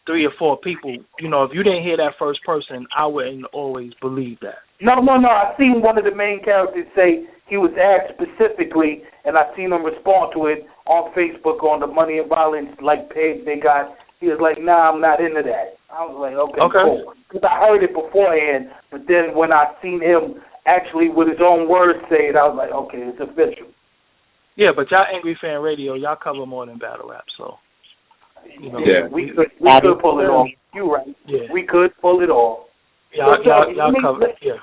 3 or 4 people. You know, if you didn't hear that first person, I wouldn't always believe that. No. I seen one of the main characters say he was asked specifically, and I seen him respond to it on Facebook on the Money and Violence page they got. He was like, "Nah, I'm not into that." I was like, "Okay. Cool," because I heard it beforehand, but then when I seen him actually with his own words say it, I was like, "Okay, it's official." Yeah, but y'all Angry Fan Radio, y'all cover more than battle rap, so. You know, yeah, we could pull it off. You right? Yeah, we could pull it off. Y'all cover. Yeah.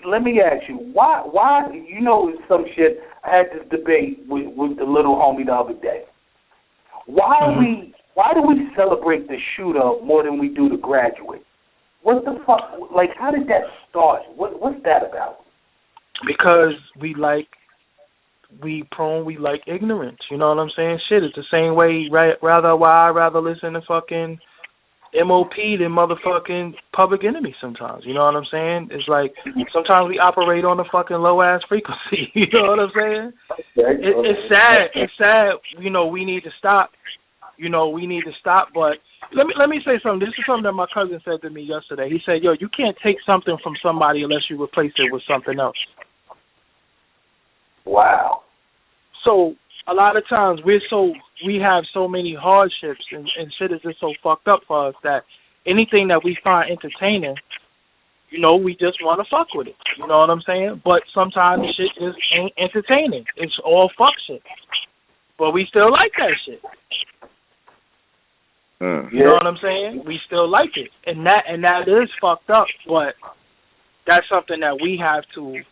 Let me ask you, why you know some shit. I had this debate with the little homie the other day. Why do we celebrate the shooter more than we do the graduate? What the fuck? Like, how did that start? What's that about? Because we like ignorance. You know what I'm saying? Shit, it's the same way. I'd rather listen to fucking MOP than motherfucking Public Enemy sometimes. You know what I'm saying? It's like sometimes we operate on a fucking low ass frequency. You know what I'm saying? It's sad. It's sad. You know, we need to stop. But let me say something. This is something that my cousin said to me yesterday. He said, "Yo, you can't take something from somebody unless you replace it with something else." Wow. So a lot of times we have so many hardships and shit is just so fucked up for us that anything that we find entertaining, you know, we just want to fuck with it. You know what I'm saying? But sometimes shit just ain't entertaining. It's all fuck shit. But we still like that shit. You know what I'm saying? We still like it. And that is fucked up, but that's something that we have to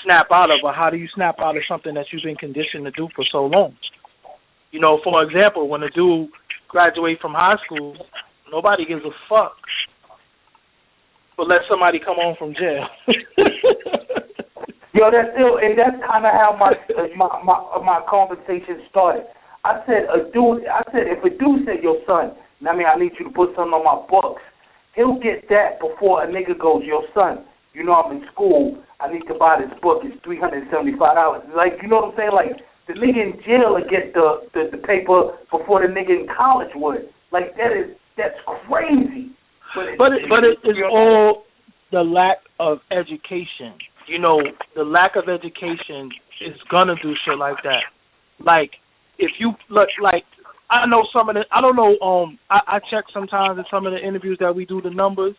snap out of. Or how do you snap out of something that you've been conditioned to do for so long? You know, for example, when a dude graduates from high school, nobody gives a fuck. But let somebody come home from jail. Yo, that's kind of how my conversation started. I said, if a dude said, "Yo, son, I need you to put something on my books," he'll get that before a nigga goes, "Yo, son, you know, I'm in school, I need to buy this book, it's $375. Like, you know what I'm saying? Like, the nigga in jail will get the paper before the nigga in college would. Like, that's crazy. But it's all the lack of education. You know, the lack of education is gonna do shit like that. Like, if you look, like, I know some of the, I don't know, I check sometimes in some of the interviews that we do, the numbers.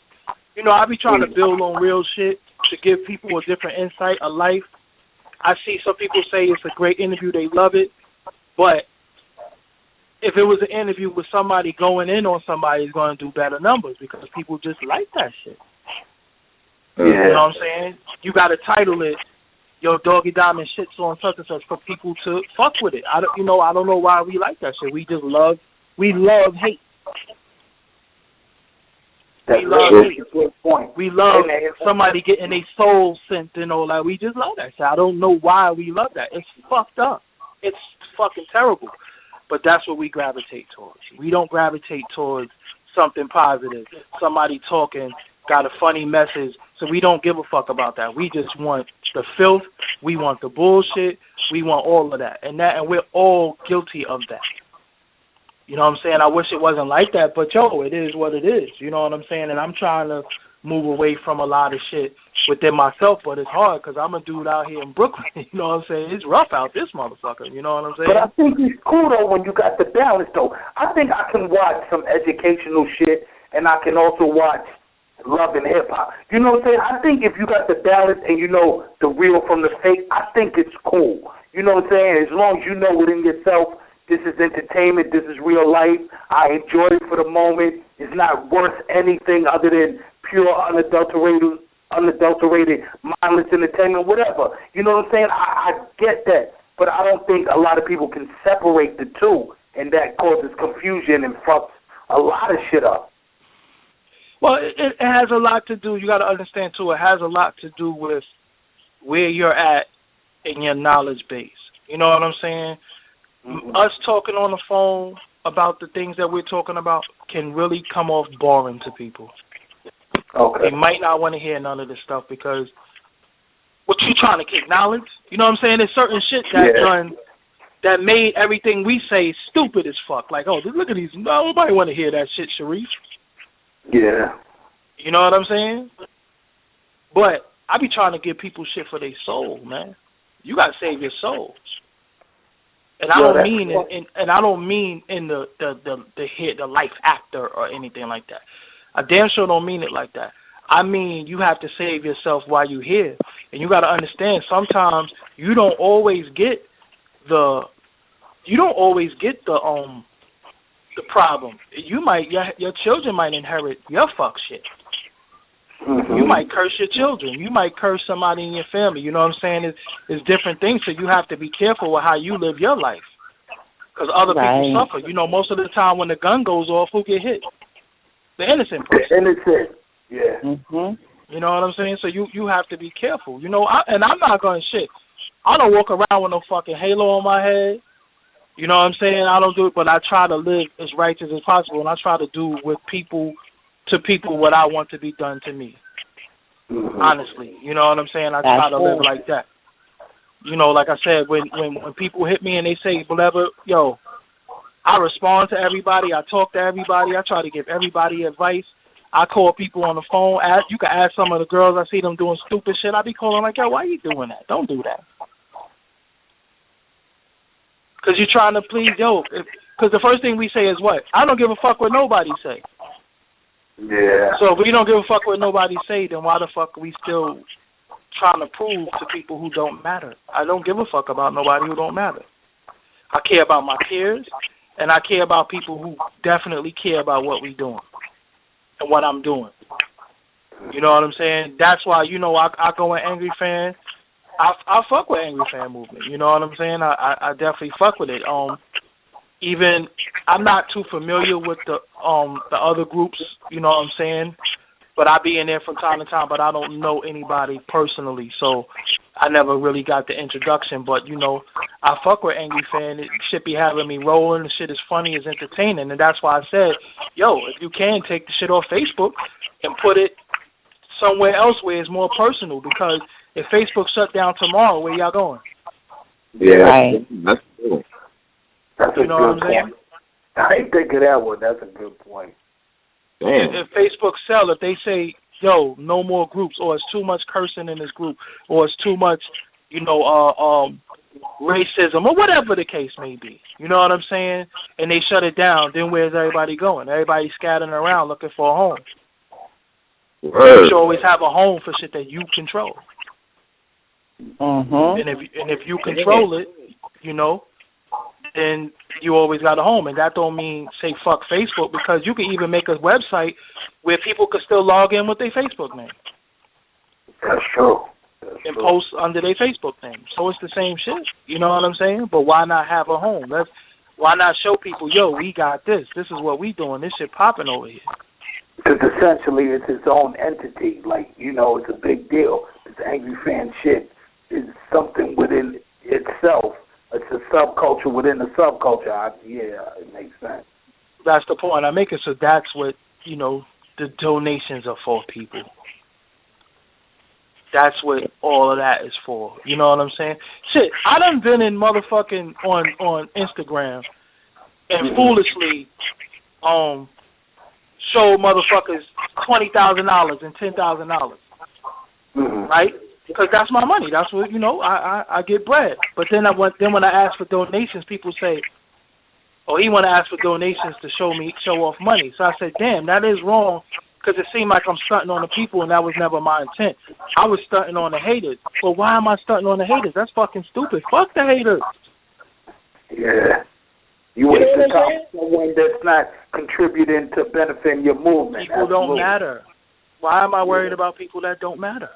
You know, I be trying to build on real shit to give people a different insight of life. I see some people say it's a great interview, they love it, but if it was an interview with somebody going in on somebody, it's going to do better numbers because people just like that shit. Yeah. You know what I'm saying? You got to title it, "Yo, Doggie Diamond shits on such and such" for people to fuck with it. I don't know why we like that shit. We love hate. That's we love really a good point. We love somebody getting their soul sent and all that. We just love that shit. I don't know why we love that. It's fucked up. It's fucking terrible. But that's what we gravitate towards. We don't gravitate towards something positive. Somebody talking, got a funny message. So we don't give a fuck about that. We just want the filth. We want the bullshit. We want all of that. And we're all guilty of that. You know what I'm saying? I wish it wasn't like that, but yo, it is what it is. You know what I'm saying? And I'm trying to move away from a lot of shit within myself, but it's hard because I'm a dude out here in Brooklyn. You know what I'm saying? It's rough out this motherfucker. You know what I'm saying? But I think it's cool, though, when you got the balance, though. I think I can watch some educational shit, and I can also watch love and hip-hop. You know what I'm saying? I think if you got the balance and you know the real from the fake, I think it's cool. You know what I'm saying? As long as you know within yourself, this is entertainment, this is real life, I enjoy it for the moment, it's not worth anything other than pure, unadulterated, mindless entertainment, whatever. You know what I'm saying? I get that, but I don't think a lot of people can separate the two, and that causes confusion and fucks a lot of shit up. Well, it has a lot to do, you got to understand, too, it has a lot to do with where you're at in your knowledge base. You know what I'm saying? Mm-hmm. Us talking on the phone about the things that we're talking about can really come off boring to people. Okay. They might not want to hear none of this stuff because what you trying to get knowledge? You know what I'm saying? There's certain shit that made everything we say stupid as fuck. Like, oh, look at these. Nobody want to hear that shit, Sharif. Yeah. You know what I'm saying? But I be trying to give people shit for their soul, man. You got to save your soul. And I don't mean in the life actor or anything like that. I damn sure don't mean it like that. I mean you have to save yourself while you're here, and you got to understand. Sometimes you don't always get the problem. Your children might inherit your fuck shit. Mm-hmm. You might curse your children. You might curse somebody in your family. You know what I'm saying? It's different things, so you have to be careful with how you live your life. Because other people suffer. You know, most of the time when the gun goes off, who get hit? The innocent person. The innocent, yeah. Mm-hmm. You know what I'm saying? So you have to be careful. You know, I'm not going to shit. I don't walk around with no fucking halo on my head. You know what I'm saying? I don't do it, but I try to live as righteous as possible, and I try to do with people what I want to be done to me. Mm-hmm. Honestly, you know what I'm saying? I try to live like that. You know, like I said, when people hit me and they say whatever, yo, I respond to everybody. I talk to everybody. I try to give everybody advice. I call people on the phone. You can ask some of the girls. I see them doing stupid shit. I be calling like, yo, why you doing that? Don't do that. Because you're trying to please, yo. Because the first thing we say is what? I don't give a fuck what nobody say. Yeah. So if we don't give a fuck what nobody say, then why the fuck are we still trying to prove to people who don't matter? I don't give a fuck about nobody who don't matter. I care about my peers, and I care about people who definitely care about what we doing and what I'm doing. You know what I'm saying? That's why, you know, I go in Angry Fan. I fuck with Angry Fan movement. You know what I'm saying? I definitely fuck with it. Even I'm not too familiar with the other groups, you know what I'm saying? But I be in there from time to time, but I don't know anybody personally, so I never really got the introduction. But, you know, I fuck with Angry Fan. It shit be having me rolling. The shit is funny, it's entertaining, and that's why I said, yo, if you can, take the shit off Facebook and put it somewhere else where it's more personal. Because if Facebook shut down tomorrow, where y'all going? Yeah, Right. that's true. That's You a know what good I'm saying? point. I ain't think of that one. That's a good point. Damn. If Facebook sell, if they say, yo, no more groups, or it's too much cursing in this group, or it's too much, racism, or whatever the case may be, you know what I'm saying? And they shut it down, then where's everybody going? Everybody scattering around looking for a home. You Word. should always have a home for shit that you control. Mhm. And if you control it, then you always got a home. And that don't mean say fuck Facebook, because you can even make a website where people could still log in with their Facebook name. That's true. And post under their Facebook name. So it's the same shit. You know what I'm saying? But why not have a home? Why not show people, yo, we got this. This is what we doing. This shit popping over here. Because essentially it's its own entity. Like, it's a big deal. This angry fan shit is something within itself. It's a subculture within the subculture. It makes sense. That's the point I'm making. So that's what, the donations are for, people. That's what all of that is for. You know what I'm saying? Shit, I done been in motherfucking on Instagram and foolishly show motherfuckers $20,000 and $10,000, right? Because that's my money. That's what I get bread. But then when I ask for donations, people say, "Oh, he want to ask for donations to show off money." So I said, "Damn, that is wrong." Because it seemed like I'm stunting on the people, and that was never my intent. I was stunting on the haters. Well, why am I stunting on the haters? That's fucking stupid. Fuck the haters. Yeah. You waste the time on someone that's not contributing to benefiting your movement. People don't matter. Why am I worried about people that don't matter?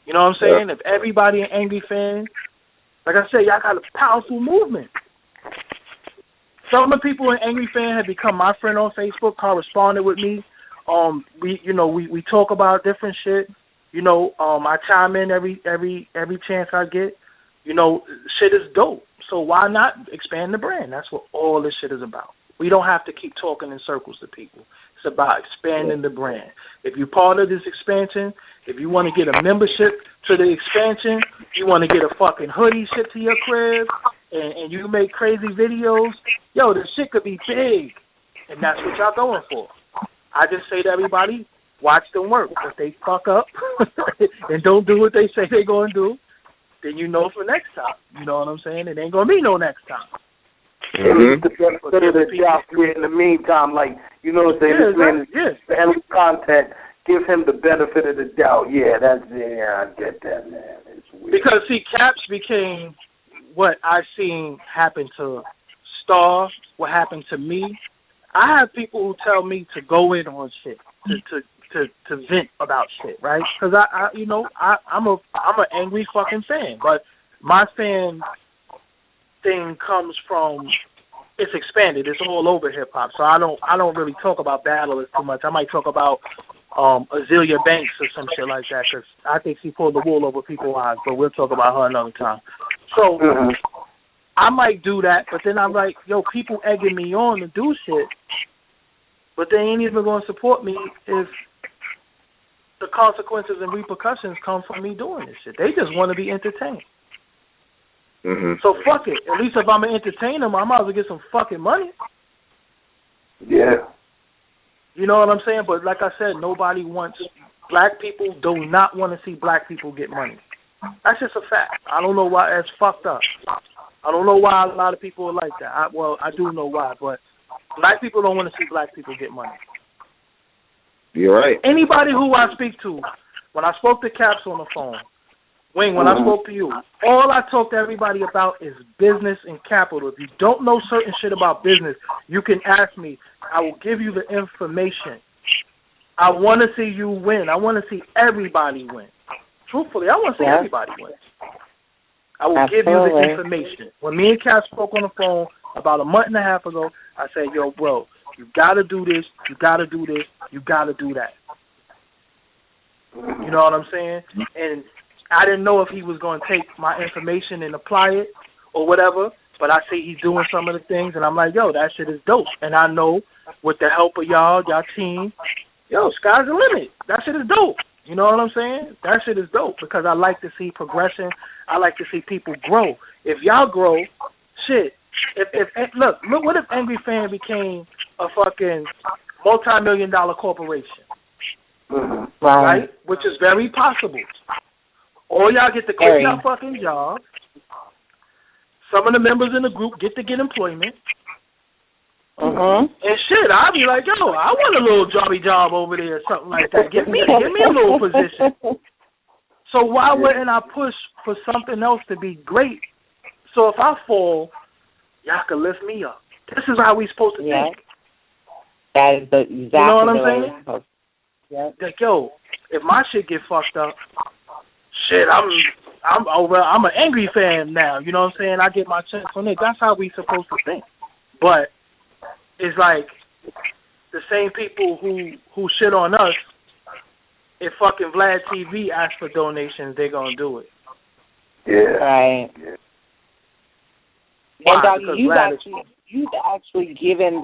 You know what I'm saying? If everybody an angry fan, like I said, y'all got a powerful movement. Some of the people in Angry Fan have become my friend on Facebook, corresponded with me. We talk about different shit. I chime in every chance I get. Shit is dope. So why not expand the brand? That's what all this shit is about. We don't have to keep talking in circles to people. It's about expanding the brand. If you're part of this expansion, if you want to get a membership to the expansion, you want to get a fucking hoodie shipped to your crib, and you make crazy videos, yo, this shit could be big. And that's what y'all going for. I just say to everybody, watch them work. If they fuck up and don't do what they say they're going to do, then you know for next time. You know what I'm saying? It ain't going to be no next time. It's the benefit of the job in the meantime, like, this man is family content, give him the benefit of the doubt. I get that, man. It's weird. Because, see, Caps became what I seen happen to Star, what happened to me. I have people who tell me to go in on shit, to vent about shit, right? Because I'm an angry fucking fan, but my fan thing comes from, it's expanded. It's all over hip hop. So I don't really talk about battlers too much. I might talk about Azealia Banks or some shit like that, because I think she pulled the wool over people's eyes. But we'll talk about her another time. So I might do that, but then I'm like, yo, people egging me on to do shit, but they ain't even going to support me if the consequences and repercussions come from me doing this shit. They just want to be entertained. So fuck it. At least if I'm an entertainer, I might as well get some fucking money. Yeah. You know what I'm saying? But like I said, nobody wants, black people do not want to see black people get money. That's just a fact. I don't know why. That's fucked up. I don't know why a lot of people are like that. I do know why, but black people don't want to see black people get money. You're right. Anybody who I speak to, when I spoke to Caps on the phone, Wayne, when I spoke to you, all I talk to everybody about is business and capital. If you don't know certain shit about business, you can ask me. I will give you the information. I want to see you win. I want to see everybody win. Truthfully, I want to see everybody win. I will give you the information. When me and Cap spoke on the phone about a month and a half ago, I said, yo, bro, you got to do this, you got to do this, you got to do that. You know what I'm saying? And I didn't know if he was going to take my information and apply it or whatever, but I see he's doing some of the things, and I'm like, yo, that shit is dope. And I know with the help of y'all team, yo, sky's the limit. That shit is dope. You know what I'm saying? That shit is dope because I like to see progression. I like to see people grow. If y'all grow, shit. If look, what if Angry Fan became a fucking multi-million-dollar corporation? Right? Which is very possible. Or y'all get to quit your fucking job. Some of the members in the group get employment. And shit, I'll be like, yo, I want a little jobby job over there or something like that. Give me a little position. So why wouldn't I push for something else to be great? So if I fall, y'all can lift me up. This is how we supposed to think. That is exactly you know what I'm saying? Yep. Like, yo, if my shit get fucked up, shit, I'm over. I'm an Angry Fan now. You know what I'm saying? I get my checks on it. That's how we supposed to think. But it's like the same people who shit on us. If fucking Vlad TV asks for donations, they gonna do it. Yeah. Right. Why? And Doggie, you've actually given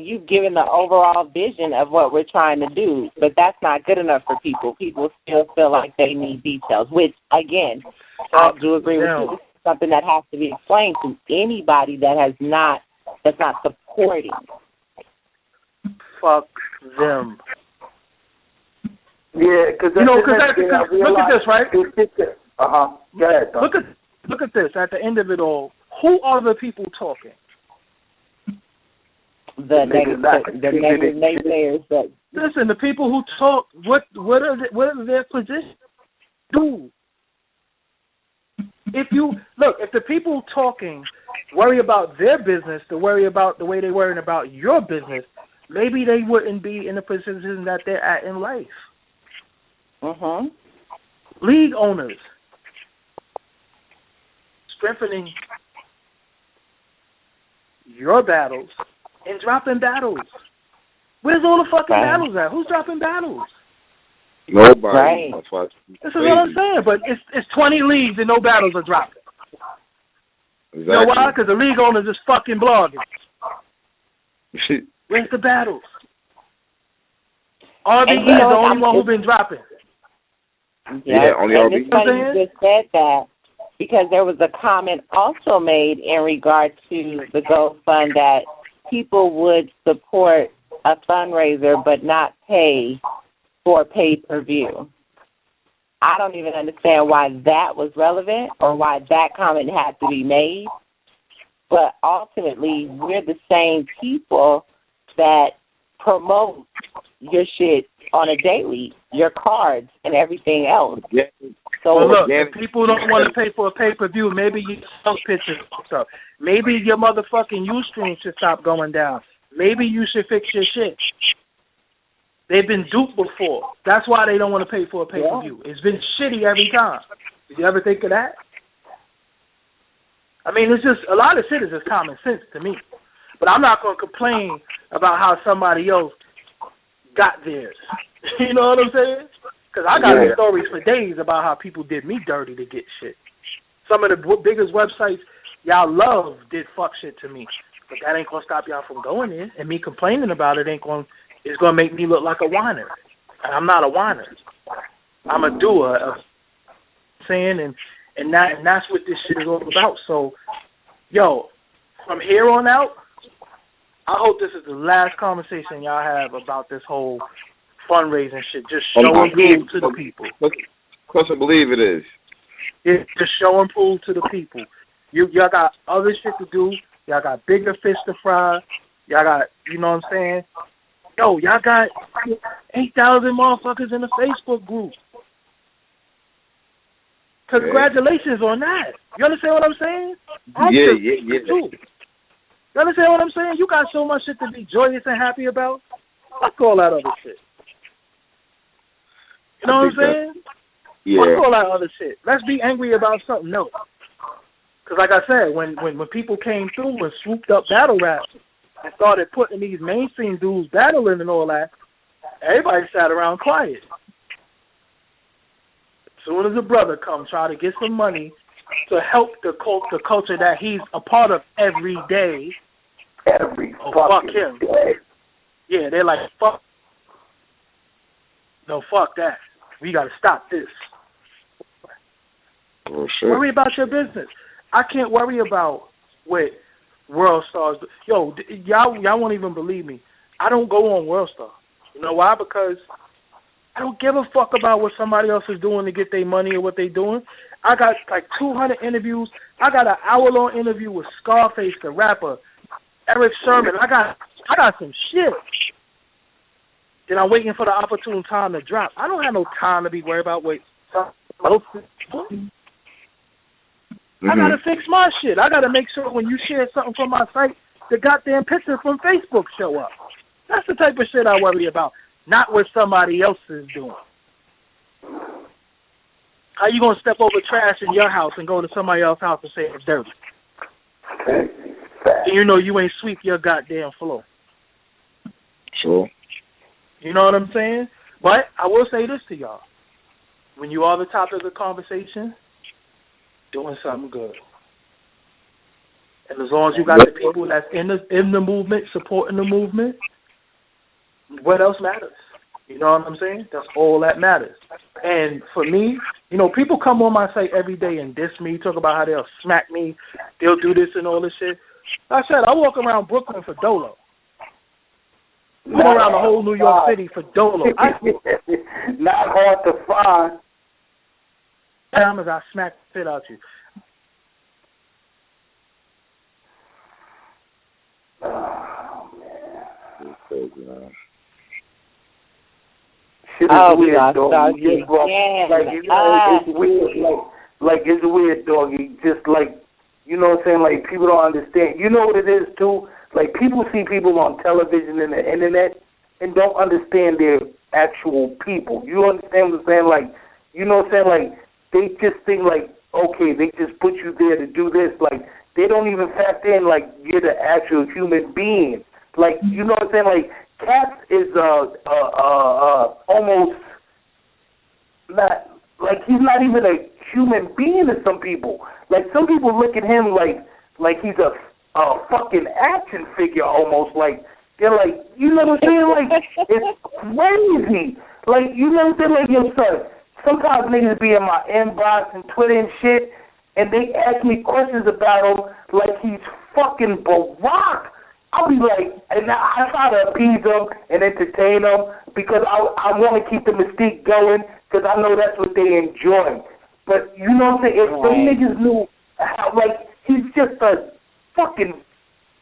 you've given the overall vision of what we're trying to do, but that's not good enough for people. People still feel like they need details, which, again, I do agree with you. This is something that has to be explained to anybody that's not supporting. Fuck them. Yeah, because look at this, right? Go ahead. Look at this. At the end of it all, who are the people talking? The negative naysayers. Listen, the people who talk. What are their positions? Do. If the people talking worry about their business, to worry about the way they're worrying about your business, maybe they wouldn't be in the position that they're at in life. League owners strengthening your battles and dropping battles. Where's all the fucking battles at? Who's dropping battles? Nobody. Right. This is what I'm saying. But it's 20 leagues and no battles are dropping. Exactly. You know why? Because the league owners is fucking blogging. Where's the battles? RBE is the only one who's been dropping. Yeah, only and RBE. it's funny you just said that because there was a comment also made in regard to the Gold Fund that people would support a fundraiser but not pay for pay-per-view. I don't even understand why that was relevant or why that comment had to be made. But ultimately, we're the same people that promote your shit on a daily, your cards and everything else. Yeah. So look, if people don't want to pay for a pay-per-view, maybe you sell pictures and stuff. Maybe your motherfucking Ustream should stop going down. Maybe you should fix your shit. They've been duped before. That's why they don't want to pay for a pay-per-view. It's been shitty every time. Did you ever think of that? I mean, it's just, a lot of shit is just common sense to me. But I'm not going to complain about how somebody else got theirs. You know what I'm saying? Because I got stories for days about how people did me dirty to get shit. Some of the biggest websites y'all love did fuck shit to me. But that ain't going to stop y'all from going in. And me complaining about it it's going to make me look like a whiner. And I'm not a whiner. I'm a doer. And that's what this shit is all about. So, yo, from here on out, I hope this is the last conversation y'all have about this whole fundraising shit. Just show and prove to the people. Because I believe it is. Yeah, just show and prove to the people. Y'all got other shit to do. Y'all got bigger fish to fry. Y'all got, you know what I'm saying? Yo, y'all got 8,000 motherfuckers in the Facebook group. Congratulations on that. You understand what I'm saying? Yeah. You understand what I'm saying? You got so much shit to be joyous and happy about. Fuck all that other shit. You know what I'm saying? Yeah. Fuck all that other shit. Let's be angry about something else. Because like I said, when people came through and swooped up battle rap and started putting these mainstream dudes battling and all that, everybody sat around quiet. As soon as a brother comes, try to get some money to help the culture that he's a part of every day. Fuck him. Yeah, they're like, fuck. No, fuck that. We got to stop this. Oh, shit. Worry about your business. I can't worry about what World Stars do. Yo, y'all won't even believe me. I don't go on World Star. You know why? Because I don't give a fuck about what somebody else is doing to get their money or what they doing. I got like 200 interviews. I got an hour-long interview with Scarface, the rapper, Eric Sherman. I got some shit. Then I'm waiting for the opportune time to drop. I don't have no time to be worried about what someone else is doing. I gotta fix my shit. I gotta make sure when you share something from my site, the goddamn picture from Facebook show up. That's the type of shit I worry about, not what somebody else is doing. How you gonna step over trash in your house and go to somebody else's house and say it's dirty? And you know you ain't sweep your goddamn floor. Sure. You know what I'm saying? But I will say this to y'all. When you are the topic of conversation, doing something good. And as long as you got the people that's in the movement, supporting the movement, what else matters? You know what I'm saying? That's all that matters. And for me, you know, people come on my site every day and diss me, talk about how they'll smack me, they'll do this and all this shit. Like I said, I walk around Brooklyn for Dolo. I walk around the whole New York City for Dolo. Not hard to find. Time as I smack the shit out you. Oh, man. Crazy, man. Shit is weird, doggy. It's weird. Like, it's weird, doggy. Just like, you know what I'm saying? Like, people don't understand. You know what it is, too? Like, people see people on television and the internet and don't understand their actual people. You understand what I'm saying? Like, you know what I'm saying? Like, they just think, like, okay, they just put you there to do this. Like, they don't even factor in, like, you're the actual human being. Like, you know what I'm saying? Like, Cass is almost not, like, he's not even a human being to some people. Like, some people look at him like he's a fucking action figure almost. Like, they're like, you know what I'm saying? Like, it's crazy. Like, you know what I'm saying? Like, your son. Sometimes niggas be in my inbox and Twitter and shit, and they ask me questions about him like he's fucking Barack. I'll be like, and I try to appease them and entertain them because I want to keep the mystique going because I know that's what they enjoy. But you know what I'm saying? If them niggas knew how, like, he's just a fucking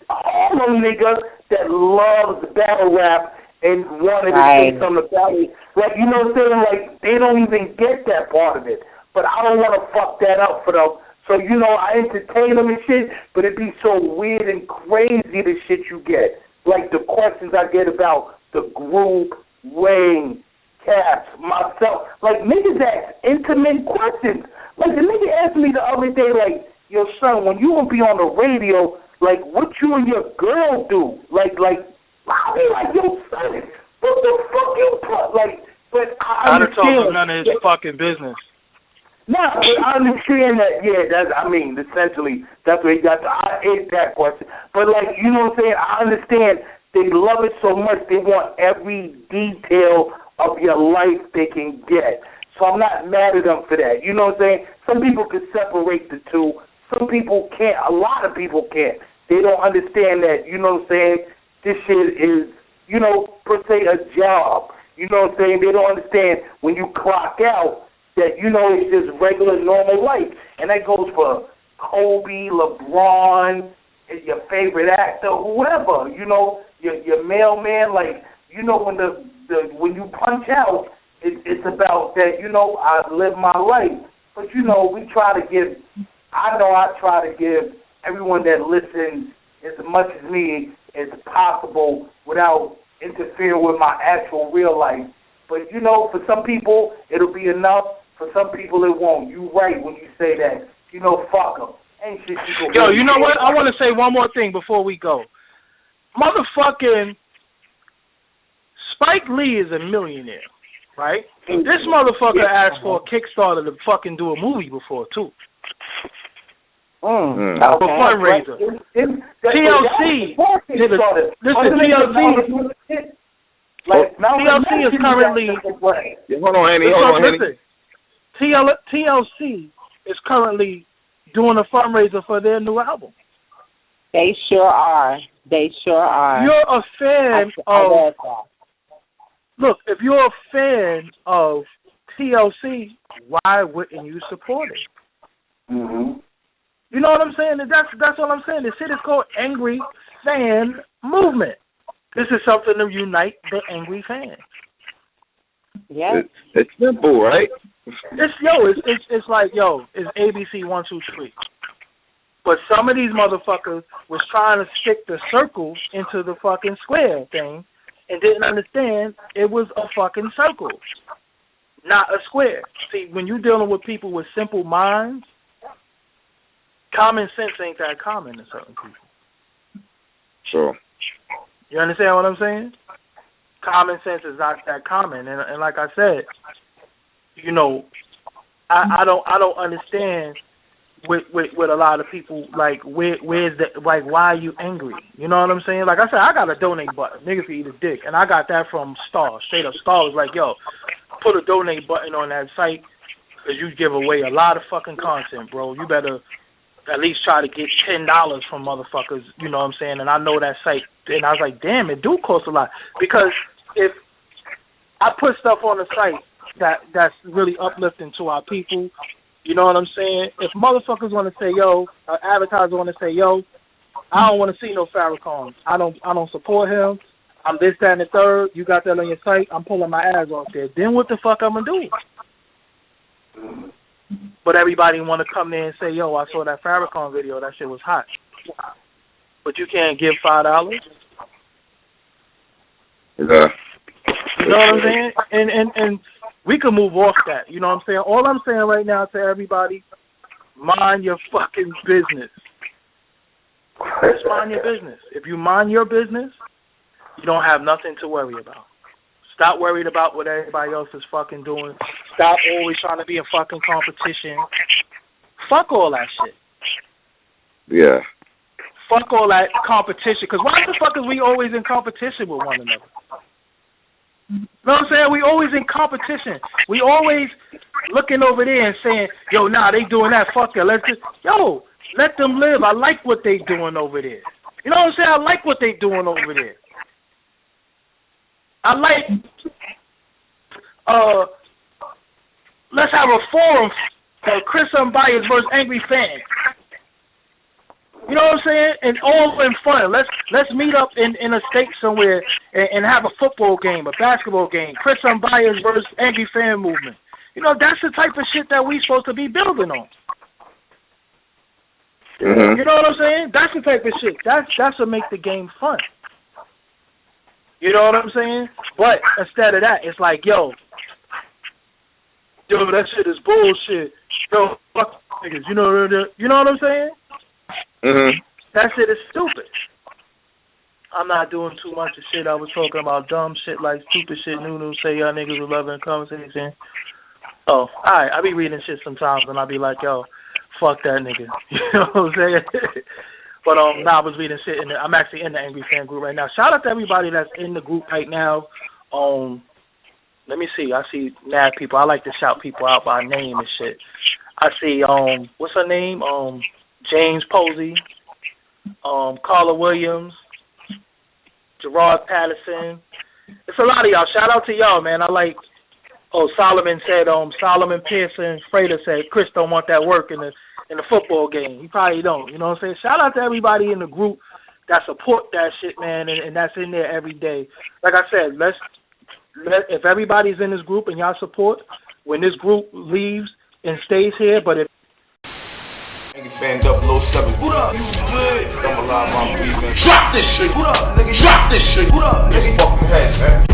hollow nigga that loves battle rap and wanted to say something about it. Like, you know what I'm saying? Like, they don't even get that part of it. But I don't want to fuck that up for them. So, you know, I entertain them and shit, but it'd be so weird and crazy the shit you get. Like the questions I get about the group, Wayne, Cass, myself. Like, niggas ask intimate questions. Like, the nigga asked me the other day, like, yo, son, when you gonna be on the radio, like, what you and your girl do? Like, I be like, yo, son, what the fuck you put? Like, but I don't talk about none of his fucking business. No, but I understand that, yeah, essentially, that's where he got I hate that question. But, like, you know what I'm saying? I understand they love it so much, they want every detail of your life they can get. So I'm not mad at them for that. You know what I'm saying? Some people can separate the two. Some people can't. A lot of people can't. They don't understand that, you know what I'm saying? This shit is, you know, per se a job. You know what I'm saying? They don't understand when you clock out that, you know, it's just regular, normal life. And that goes for Kobe, LeBron, your favorite actor, whoever, you know, your mailman. Like, you know, when you punch out, it's about that, you know, I live my life. But, you know, I try to give everyone that listens as much as me as possible without interfering with my actual real life. But, you know, for some people, it'll be enough. For some people, it won't. You right when you say that. You know, fuck them. Ain't shit you Yo, you know what? I want to say one more thing before we go. Motherfucking Spike Lee is a millionaire, right? This motherfucker asked for a Kickstarter to fucking do a movie before, too. For fundraiser. TLC did TLC. Like now TLC is currently. Hold on, Andy. Hold on, Andy. TLC is currently doing a fundraiser for their new album. They sure are. They sure are. You're a fan of. Look, if you're a fan of TLC, why wouldn't you support it? Mm-hmm. You know what I'm saying? That's what I'm saying. This shit is called Angry Fan Movement. This is something to unite the angry fans. Yeah. It's simple, right? It's like it's ABC 1, 2, 3. But some of these motherfuckers was trying to stick the circle into the fucking square thing and didn't understand it was a fucking circle, not a square. See, when you're dealing with people with simple minds, common sense ain't that common to certain people. Sure. You understand what I'm saying? Common sense is not that common, and like I said, you know, I don't understand with a lot of people, like where's the, like, why are you angry? You know what I'm saying? Like I said, I got a donate button, niggas can eat a dick, and I got that from Star. Straight up, Star was like, yo, put a donate button on that site because you give away a lot of fucking content, bro. You better at least try to get $10 from motherfuckers, you know what I'm saying? And I know that site, and I was like, damn, it do cost a lot. Because if I put stuff on the site that's really uplifting to our people, you know what I'm saying? If motherfuckers want to say, yo, advertisers want to say, yo, I don't want to see no Farrakhan. I don't support him. I'm this, that, and the third. You got that on your site. I'm pulling my ass off there. Then what the fuck I'm going to do? But everybody want to come there and say, yo, I saw that Farrakhan video. That shit was hot. But you can't give $5. Yeah. You know what I'm saying? And we can move off that. You know what I'm saying? All I'm saying right now to everybody, mind your fucking business. Just mind your business. If you mind your business, you don't have nothing to worry about. Stop worried about what everybody else is fucking doing. Stop always trying to be in fucking competition. Fuck all that shit. Yeah. Fuck all that competition. Because why the fuck is we always in competition with one another? You know what I'm saying? We always in competition. We always looking over there and saying, yo, nah, they doing that. Fuck it. Let them live. I like what they doing over there. You know what I'm saying? I like what they doing over there. I like, let's have a forum for Chris Unbiased versus Angry Fan. You know what I'm saying? And all in fun. Let's meet up in a state somewhere and have a football game, a basketball game. Chris Unbiased versus Angry Fan movement. You know, that's the type of shit that we supposed to be building on. Mm-hmm. You know what I'm saying? That's the type of shit. That's what make the game fun. You know what I'm saying? But instead of that, it's like, yo, that shit is bullshit. Yo, fuck niggas. You know what I'm saying? Mm-hmm. That shit is stupid. I'm not doing too much of shit. I was talking about dumb shit like stupid shit. Nunu say y'all niggas was loving conversation. Oh, alright. I be reading shit sometimes and I be like, yo, fuck that nigga. You know what I'm saying? But I was reading shit I'm actually in the Angry Fan group right now. Shout out to everybody that's in the group right now. Let me see. I see mad people. I like to shout people out by name and shit. I see what's her name? James Posey, Carla Williams, Gerard Patterson. It's a lot of y'all. Shout out to y'all, man. I like. Solomon said. Solomon Pearson Frater said Chris don't want that work in the football game. He probably don't. You know what I'm saying? Shout out to everybody in the group that support that shit, man, and that's in there every day. Like I said, if everybody's in this group and y'all support, when this group leaves and stays here, but if Nigga fan 007. What up? You good? I'm alive, I'm breathing. Drop this shit. What up, nigga? Drop this shit. What up, nigga? Fucking head, man.